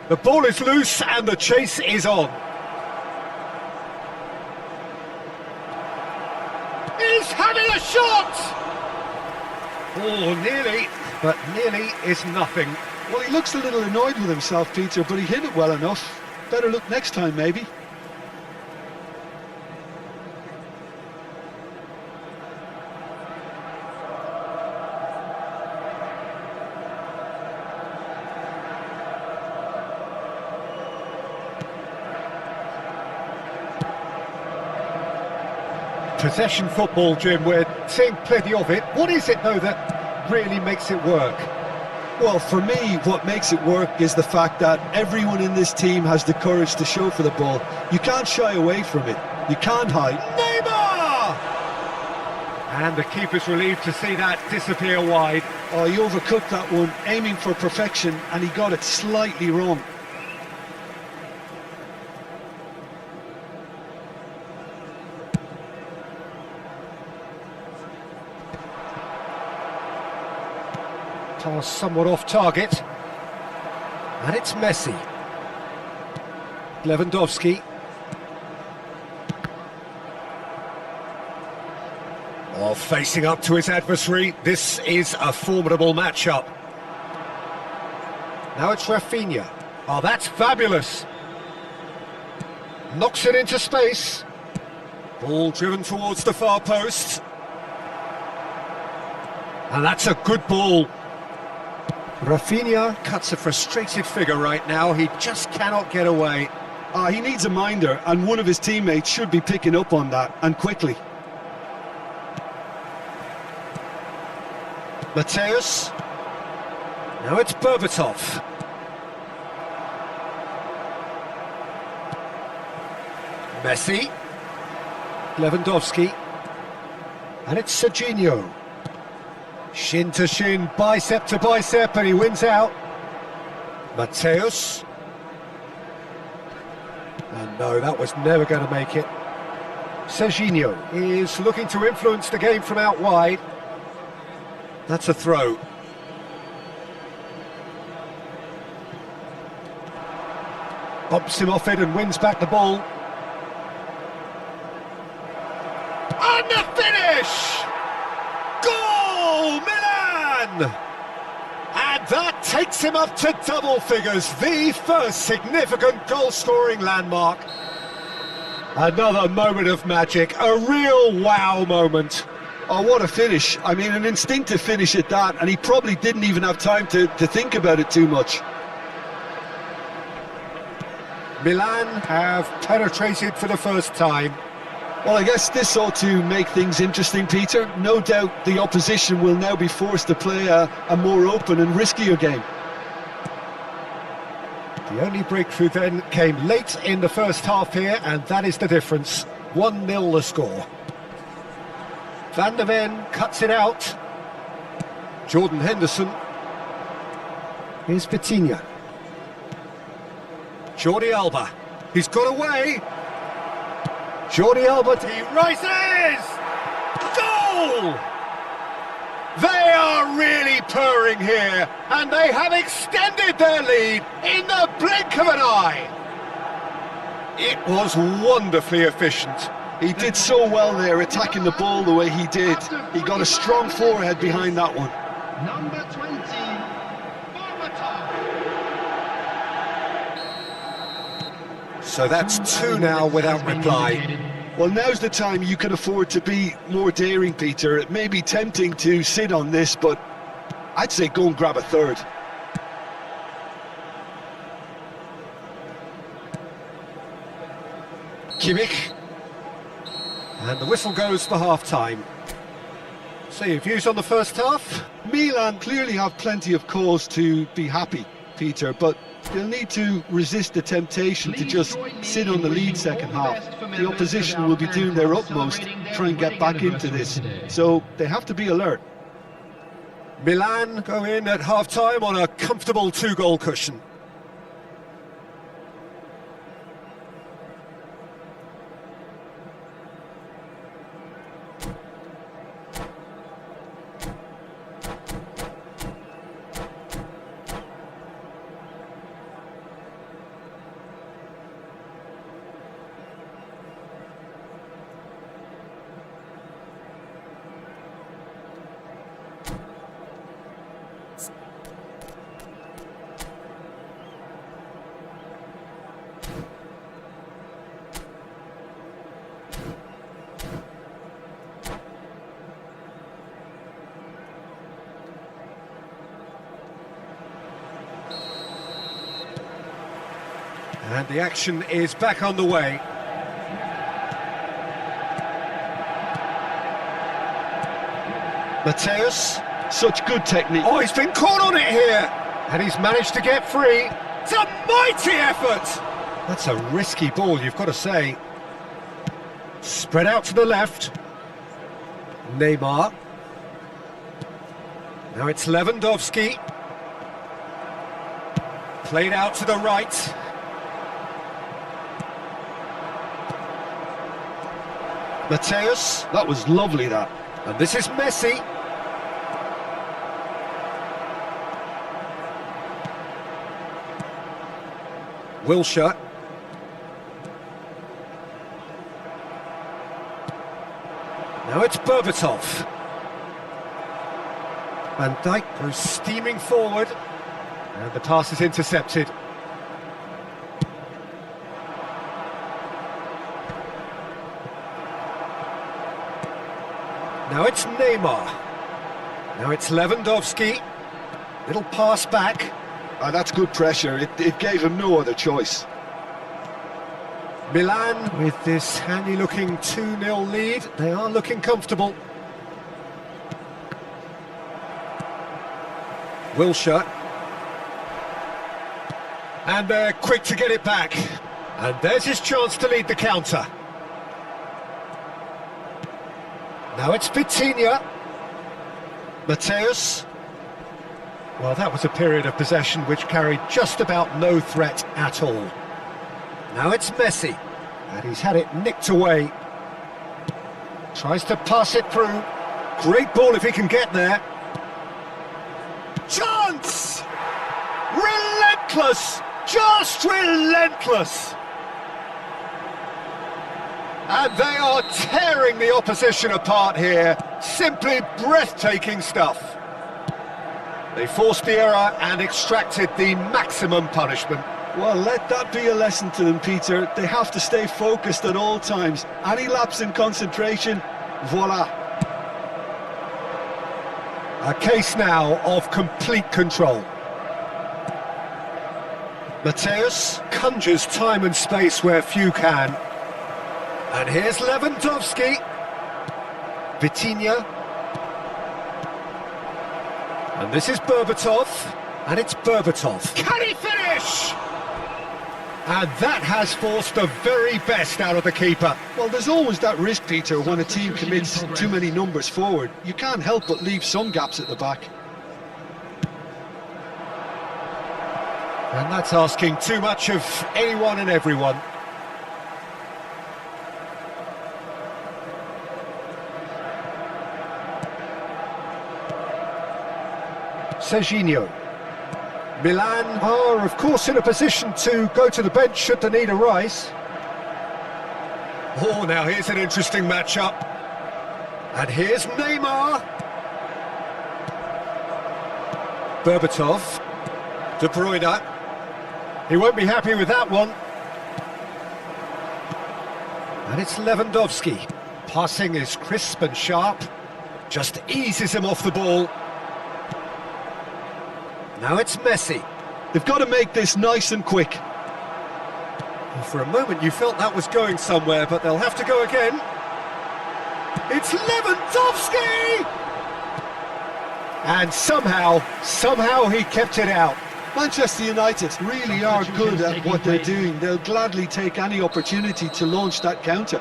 The ball is loose and the chase is on. He's having a shot! Oh, nearly, but nearly is nothing. Well, he looks a little annoyed with himself, Peter, but he hit it well enough. Better look next time, maybe. Possession football, Jim, we're seeing plenty of it. What is it, though, that really makes it work? Well, for me, what makes it work is the fact that everyone in this team has the courage to show for the ball. You can't shy away from it. You can't hide. Neymar! And the keeper's relieved to see that disappear wide. Oh, he overcooked that one, aiming for perfection, and he got it slightly wrong. Pass somewhat off target. And it's Messi. Lewandowski. Oh, facing up to his adversary. This is a formidable matchup. Now it's Rafinha. Oh, that's fabulous. Knocks it into space. Ball driven towards the far post. And that's a good ball. Rafinha cuts a frustrated figure right now. He just cannot get away. He needs a minder, and one of his teammates should be picking up on that, and quickly. Mateus. Now it's Berbatov. Messi. Lewandowski. And it's Serginho. Shin to shin, bicep to bicep, and he wins out. Mateus. And no, that was never going to make it. Serginho is looking to influence the game from out wide. That's a throw. Bumps him off it and wins back the ball. And the finish! Goal, Milan! And that takes him up to double figures, the first significant goal-scoring landmark. Another moment of magic, a real wow moment. Oh, what a finish. I mean, an instinctive finish at that, and he probably didn't even have time to think about it too much. Milan have penetrated for the first time. Well, I guess this ought to make things interesting, Peter. No doubt the opposition will now be forced to play a more open and riskier game. The only breakthrough then came late in the first half here, and that is the difference. 1-0 the score. Van der Ven cuts it out. Jordan Henderson. Here's Vitinha. Jordi Alba. He's got away. Jordi Alba, he rises! Goal! They are really purring here, and they have extended their lead in the blink of an eye. It was wonderfully efficient. He did so well there, attacking the ball the way he did. He got a strong forehead behind that one. Number 20, Berbatov. So that's 2 now without reply. Well, now's the time you can afford to be more daring, Peter. It may be tempting to sit on this, but I'd say go and grab a third. Kimmich. And the whistle goes for half-time. So your views on the first half? Milan clearly have plenty of cause to be happy, Peter, but they'll need to resist the temptation to just sit on the lead second half. The opposition will be doing their utmost to try and get back into this, so they have to be alert. Milan go in at half-time on a comfortable 2-goal cushion. And the action is back on the way. Mateus. Such good technique. Oh, he's been caught on it here! And he's managed to get free. It's a mighty effort! That's a risky ball, you've got to say. Spread out to the left. Neymar. Now it's Lewandowski. Played out to the right. Mateus. That was lovely, that. And this is Messi. Wilshere. Now it's Berbatov. Van Dijk goes steaming forward, and the pass is intercepted. Now it's Neymar. Now it's Lewandowski. Little pass back. That's good pressure. It gave him no other choice. Milan with this handy-looking 2-0 lead. They are looking comfortable. Wilshere. And they're quick to get it back. And there's his chance to lead the counter. Now it's Vitinha. Mateus. Well, that was a period of possession which carried just about no threat at all. Now it's Messi. And he's had it nicked away. Tries to pass it through. Great ball if he can get there. Chance! Relentless! Just relentless! And they are tearing the opposition apart here. Simply breathtaking stuff. They forced the error and extracted the maximum punishment. Well, let that be a lesson to them, Peter. They have to stay focused at all times. Any lapse in concentration, voila. A case now of complete control. Mateus conjures time and space where few can. And here's Lewandowski. Vitinha. And this is Berbatov. And it's Berbatov. Can he finish? And that has forced the very best out of the keeper. Well, there's always that risk, Peter, when a team commits too many numbers forward. You can't help but leave some gaps at the back. And that's asking too much of anyone and everyone. Serginho. Milan are, of course, in a position to go to the bench should the need arise. Oh, now here's an interesting matchup. And here's Neymar. Berbatov. De Bruyne. He won't be happy with that one. And it's Lewandowski. Passing is crisp and sharp. Just eases him off the ball. Now it's Messi. They've got to make this nice and quick. Well, for a moment you felt that was going somewhere, but they'll have to go again. It's Lewandowski! And somehow he kept it out. Manchester United really are good at what they're doing. They'll gladly take any opportunity to launch that counter.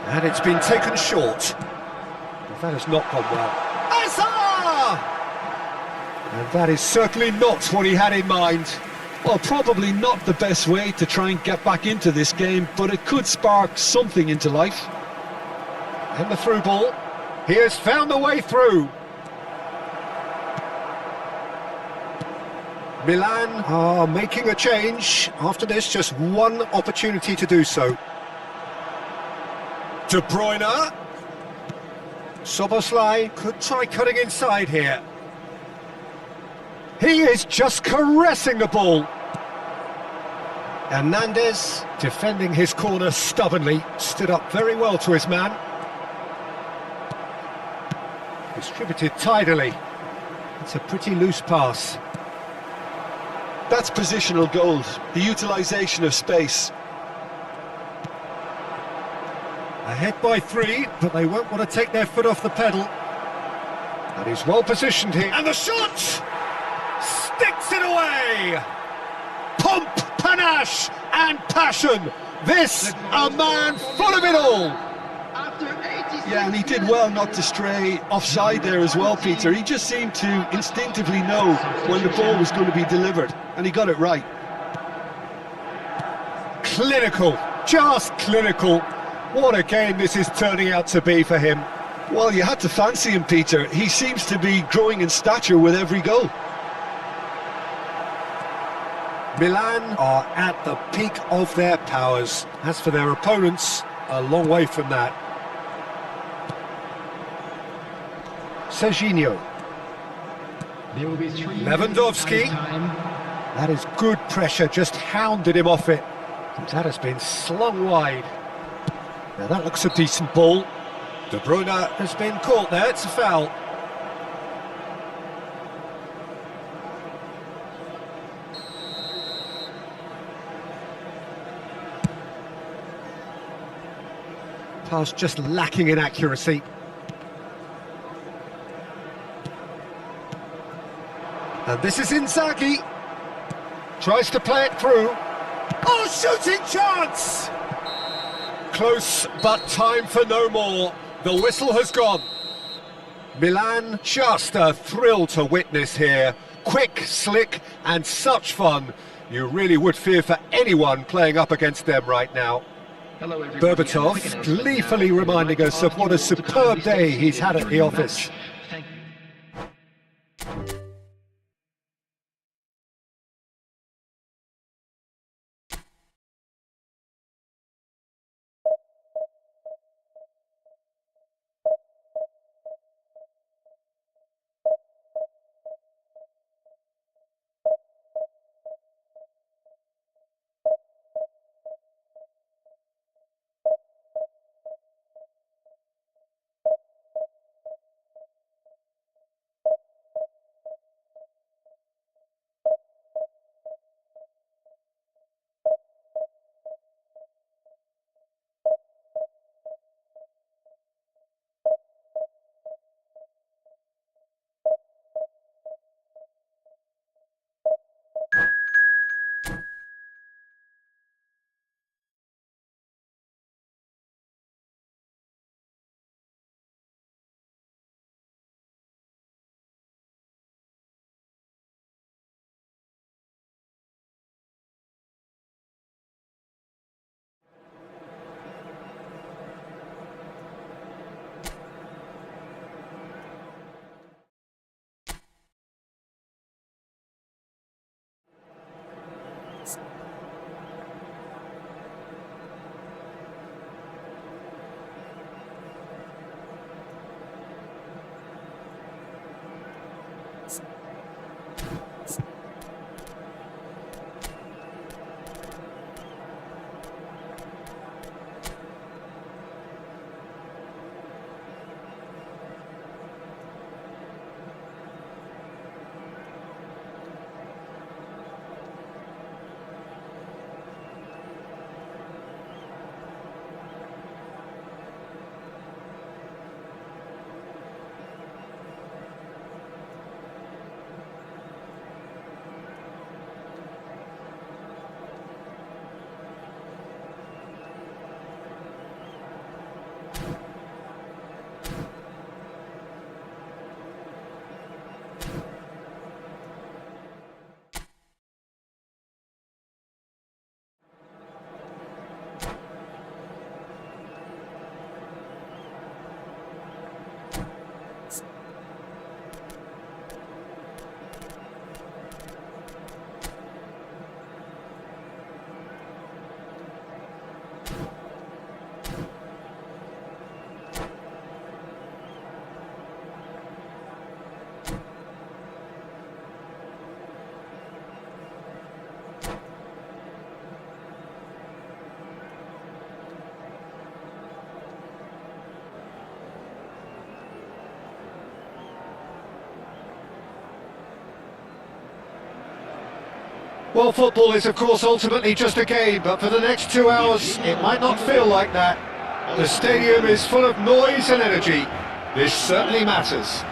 And it's been taken short. Well, that has not gone well. And that is certainly not what he had in mind. Well, probably not the best way to try and get back into this game, but it could spark something into life. And the through ball. He has found the way through. Milan are making a change. After this, just one opportunity to do so. De Bruyne. Szoboszlai could try cutting inside here. He is just caressing the ball. Hernandez, defending his corner stubbornly, stood up very well to his man. Distributed tidily. It's a pretty loose pass. That's positional gold, the utilisation of space. Ahead by 3, but they won't want to take their foot off the pedal. And he's well positioned here. And the shot! Sticks it away! Pomp, panache and passion. This, a man full of it all. Yeah, and he did well not to stray offside there as well, Peter. He just seemed to instinctively know when the ball was going to be delivered, and he got it right. Clinical, just clinical. What a game this is turning out to be for him. Well, you had to fancy him, Peter. He seems to be growing in stature with every goal. Milan are at the peak of their powers. As for their opponents, a long way from that. Serginho. There will be 3 Lewandowski. time. That is good pressure, just hounded him off it. That has been slung wide. Now that looks a decent ball. De Bruyne has been caught there, it's a foul. Pass just lacking in accuracy. And this is Inzaghi. Tries to play it through. Oh, shooting chance! Close, but time for no more. The whistle has gone. Milan, just a thrill to witness here. Quick, slick, and such fun. You really would fear for anyone playing up against them right now. Hello, everybody. Berbatov gleefully reminding us of what a superb day he's had at the office. Thank you. Well, football is of course ultimately just a game, but for the next 2 hours it might not feel like that. The stadium is full of noise and energy. This certainly matters.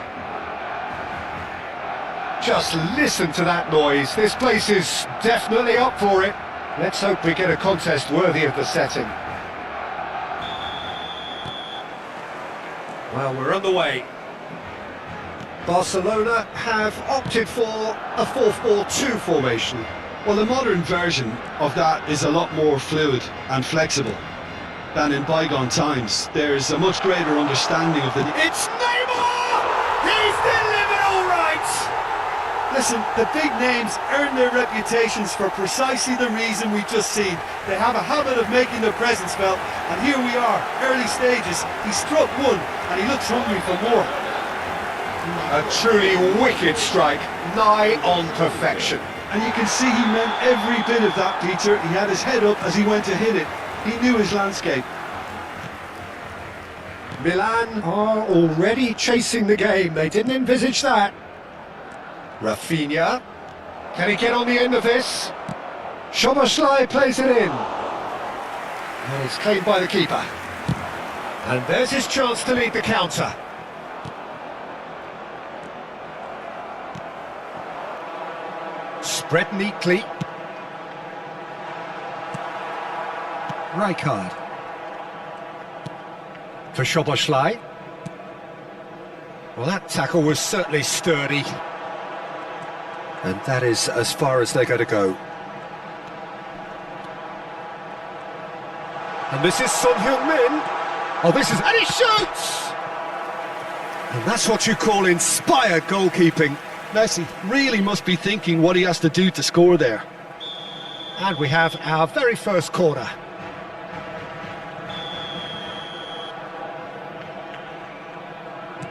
Just listen to that noise. This place is definitely up for it. Let's hope we get a contest worthy of the setting. Well, we're underway. Barcelona have opted for a 4-4-2 formation. Well, the modern version of that is a lot more fluid and flexible than in bygone times. There's a much greater understanding of the... It's Neymar! He's delivered all right! Listen, the big names earn their reputations for precisely the reason we've just seen. They have a habit of making their presence felt, and here we are, early stages. He struck one, and he looks hungry for more. A truly wicked strike, nigh on perfection. And you can see he meant every bit of that, Peter. He had his head up as he went to hit it. He knew his landscape. Milan are already chasing the game. They didn't envisage that. Rafinha. Can he get on the end of this? Szoboszlai plays it in. And it's claimed by the keeper. And there's his chance to lead the counter. Spread neatly. Rijkaard. For Szoboszlai. Well, that tackle was certainly sturdy. And that is as far as they're going to go. And this is Son Heung-min. Oh, this is... And he shoots! And that's what you call inspired goalkeeping. Messi really must be thinking what he has to do to score there. And we have our very first corner.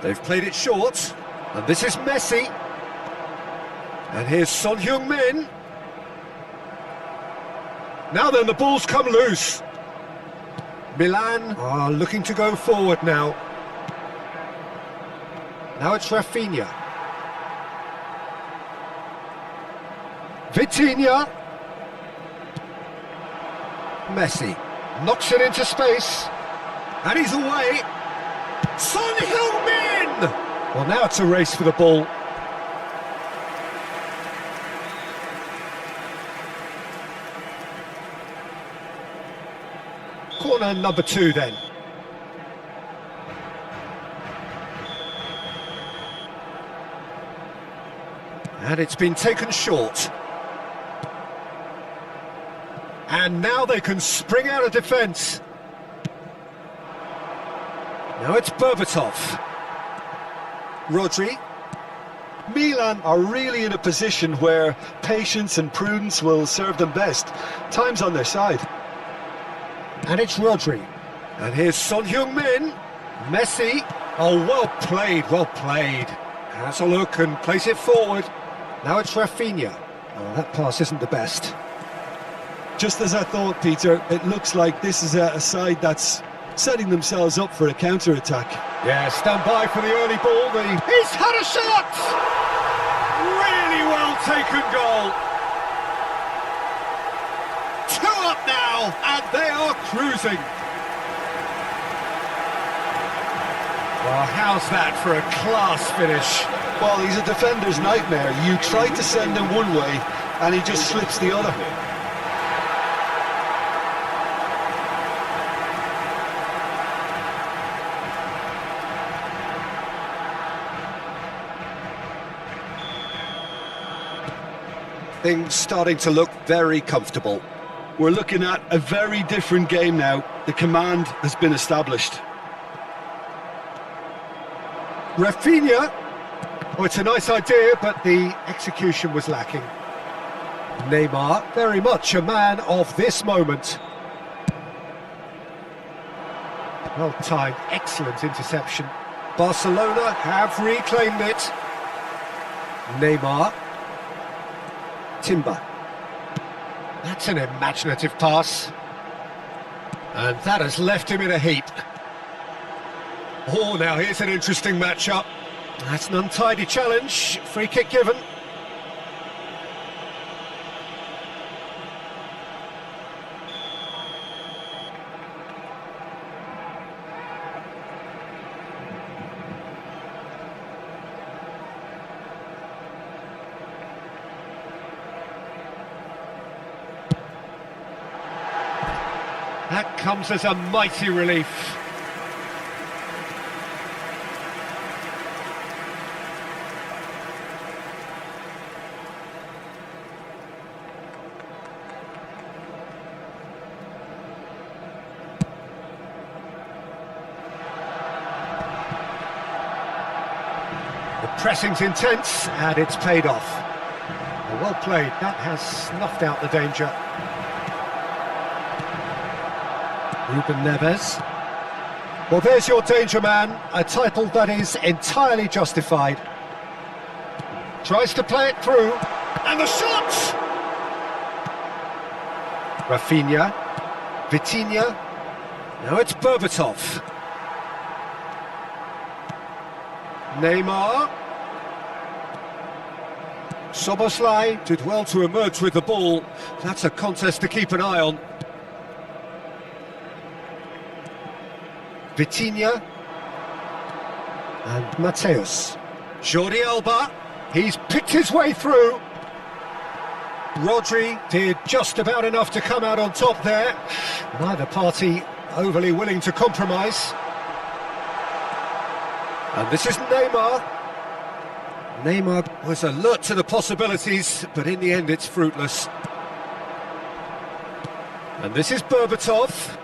They've played it short. And this is Messi. And here's Son Heung-min. Now then, the ball's come loose. Milan are looking to go forward now. Now it's Rafinha. Vitinha. Messi knocks it into space. And he's away. Son Heung-min! Well, now it's a race for the ball. Corner number 2 then. And it's been taken short. And now they can spring out of defence. Now it's Berbatov. Rodri. Milan are really in a position where patience and prudence will serve them best. Time's on their side. And it's Rodri. And here's Son Heung-min. Messi. Oh, well played, well played. Has a look and plays it forward. Now it's Rafinha. Oh, that pass isn't the best. Just as I thought, Peter, it looks like this is a side that's setting themselves up for a counter-attack. Yeah, stand by for the early ball. He's had a shot! Really well taken goal. 2 up now, and they are cruising. Well, how's that for a class finish? Well, he's a defender's nightmare. You try to send him one way, and he just slips the other. Things starting to look very comfortable. We're looking at a very different game now. The command has been established. Rafinha. Oh, it's a nice idea, but the execution was lacking. Neymar, very much a man of this moment. Well timed, excellent interception. Barcelona have reclaimed it. Neymar. Timber. That's an imaginative pass. And that has left him in a heap. Oh, now here's an interesting matchup. That's an untidy challenge. Free kick given. That comes as a mighty relief. The pressing's intense, and it's paid off. Well played, that has snuffed out the danger. Ruben Neves. Well, there's your danger man, a title that is entirely justified. Tries to play it through, and the shot! Rafinha, Vitinha, now it's Berbatov. Neymar. Szoboszlai did well to emerge with the ball. That's a contest to keep an eye on. Vitinha and Mateus. Jordi Alba, he's picked his way through. Rodri did just about enough to come out on top there. Neither party overly willing to compromise. And this is Neymar. Neymar was alert to the possibilities, but in the end it's fruitless. And this is Berbatov.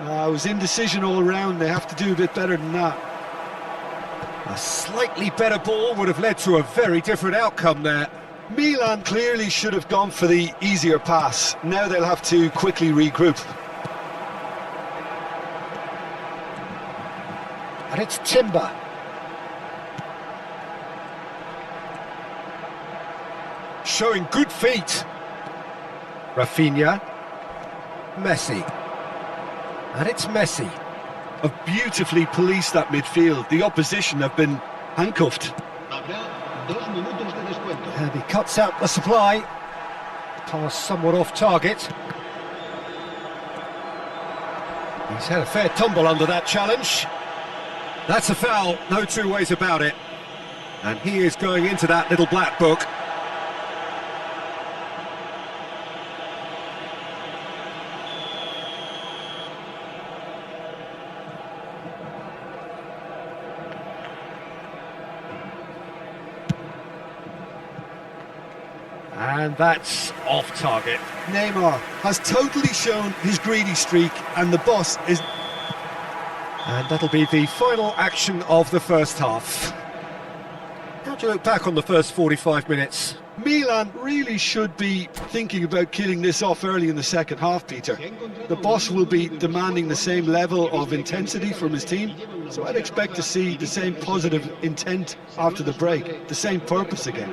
It was indecision all round. They have to do a bit better than that. A slightly better ball would have led to a very different outcome there. Milan clearly should have gone for the easier pass. Now they'll have to quickly regroup. And it's Timber. Showing good feet. Rafinha. Messi. And it's Messi. Have beautifully policed that midfield. The opposition have been handcuffed. And he cuts out the supply. Pass somewhat off target. He's had a fair tumble under that challenge. That's a foul, no two ways about it. And he is going into that little black book. And that's off target. Neymar has totally shown his greedy streak, and the boss is... And that'll be the final action of the first half. How do you look back on the first 45 minutes? Milan really should be thinking about killing this off early in the second half, Peter. The boss will be demanding the same level of intensity from his team, so I'd expect to see the same positive intent after the break, the same purpose again.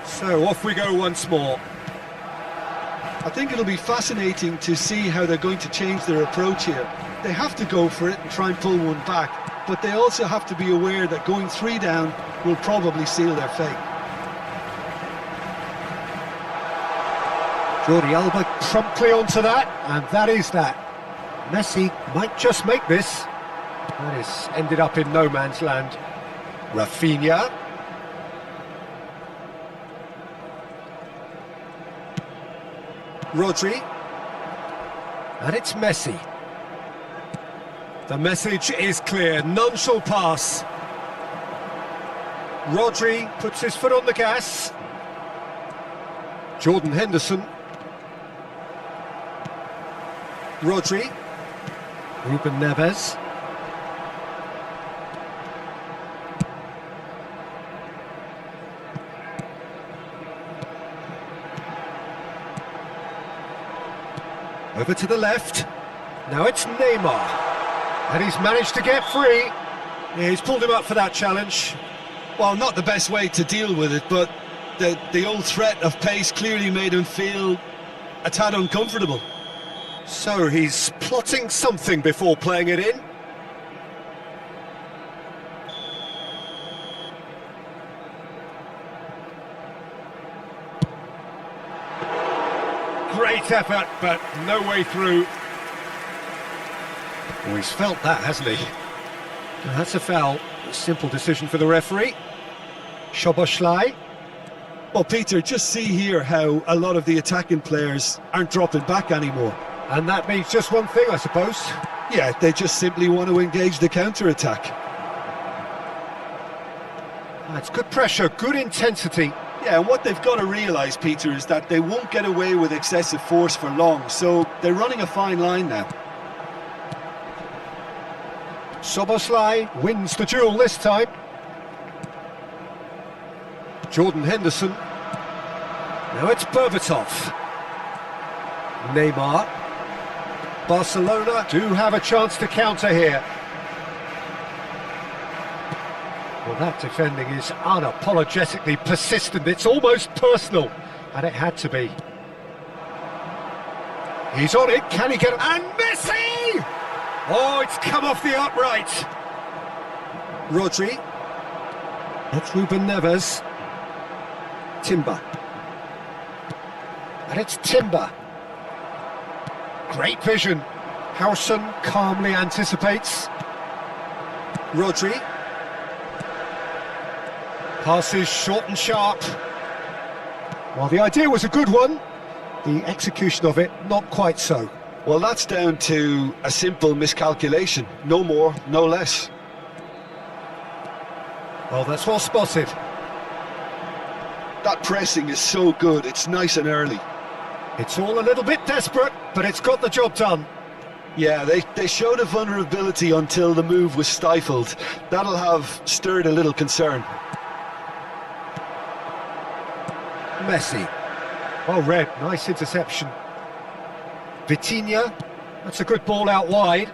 So off we go once more. I think it'll be fascinating to see how they're going to change their approach here. They have to go for it and try and pull one back, but they also have to be aware that going 3 down will probably seal their fate. Jordi Alba promptly onto that, and that is that. Messi might just make this. That is ended up in no man's land. Rafinha. Rodri. And it's Messi. The message is clear, none shall pass. Rodri puts his foot on the gas. Jordan Henderson. Rodri. Ruben Neves. Over to the left. Now it's Neymar. And he's managed to get free. Yeah, he's pulled him up for that challenge. Well, not the best way to deal with it, but the old threat of pace clearly made him feel a tad uncomfortable. So he's plotting something before playing it in. Great effort, but no way through. Oh, he's felt that, hasn't he? That's a foul. A simple decision for the referee. Szoboszlai. Well, Peter, just see here how a lot of the attacking players aren't dropping back anymore. And that means just one thing, I suppose. Yeah, they just simply want to engage the counter-attack. That's good pressure, good intensity. Yeah, and what they've got to realise, Peter, is that they won't get away with excessive force for long, so they're running a fine line now. Szoboszlai wins the duel this time. Jordan Henderson. Now it's Berbatov. Neymar. Barcelona do have a chance to counter here. Well, that defending is unapologetically persistent. It's almost personal, and it had to be. He's on it. Can he get it? And Messi! Oh, it's come off the upright. Rodri. That's Ruben Neves. Timber. And it's Timber. Great vision. Howson calmly anticipates. Rodri. Passes short and sharp. Well, the idea was a good one. The execution of it, not quite so. Well, that's down to a simple miscalculation. No more, no less. Well, that's well spotted. That pressing is so good, it's nice and early. It's all a little bit desperate, but it's got the job done. Yeah, they showed a vulnerability until the move was stifled. That'll have stirred a little concern. Messi. Well read, nice interception. Vitinha, that's a good ball out wide.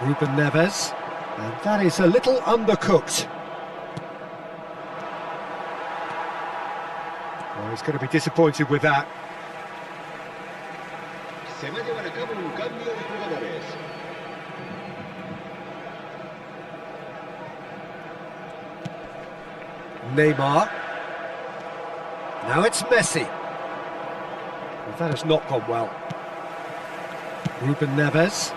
Ruben Neves, and that is a little undercooked. Well, he's going to be disappointed with that. Se va a llevar a cabo un cambio de jugadores. Neymar. Now it's Messi. Well, that has not gone well. Ruben Neves.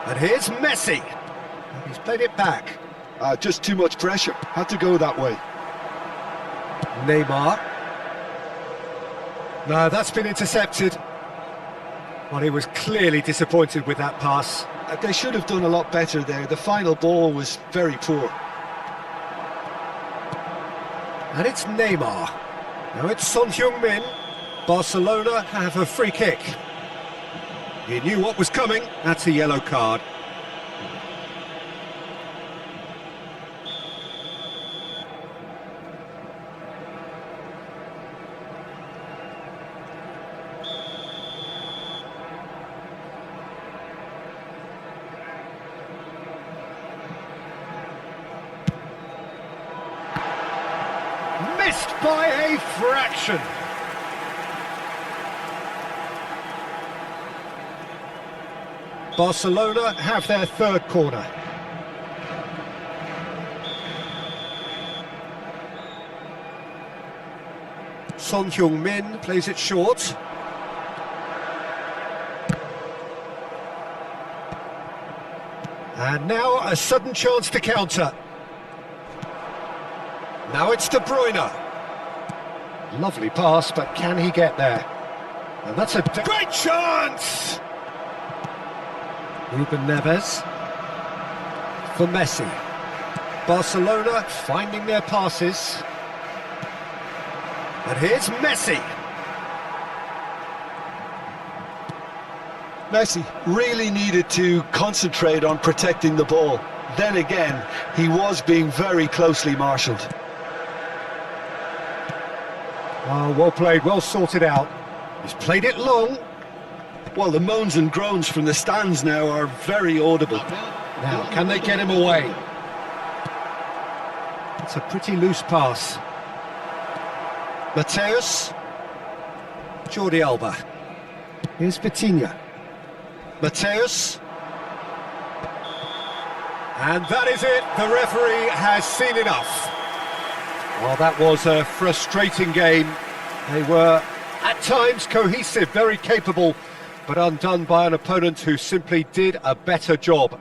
And here's Messi. He's played it back. Just too much pressure. Had to go that way. Neymar. No, that's been intercepted. Well, he was clearly disappointed with that pass. They should have done a lot better there. The final ball was very poor. And it's Neymar. Now it's Son Heung-min. Barcelona have a free kick. He knew what was coming. That's a yellow card. Missed by a fraction. Barcelona have their third corner. Son Heung-min plays it short. And now a sudden chance to counter. Now it's De Bruyne. Lovely pass, but can he get there? And that's a great chance! Ruben Neves. For Messi. Barcelona finding their passes. And here's Messi. Messi really needed to concentrate on protecting the ball. Then again, he was being very closely marshalled. Oh, well played, well sorted out. He's played it long. Well, the moans and groans from the stands now are very audible. Now, can they get him away? It's a pretty loose pass. Mateus. Jordi Alba. Here's Vitinha. Mateus. And that is it. The referee has seen enough. Well, that was a frustrating game. They were, at times, cohesive, very capable, but undone by an opponent who simply did a better job.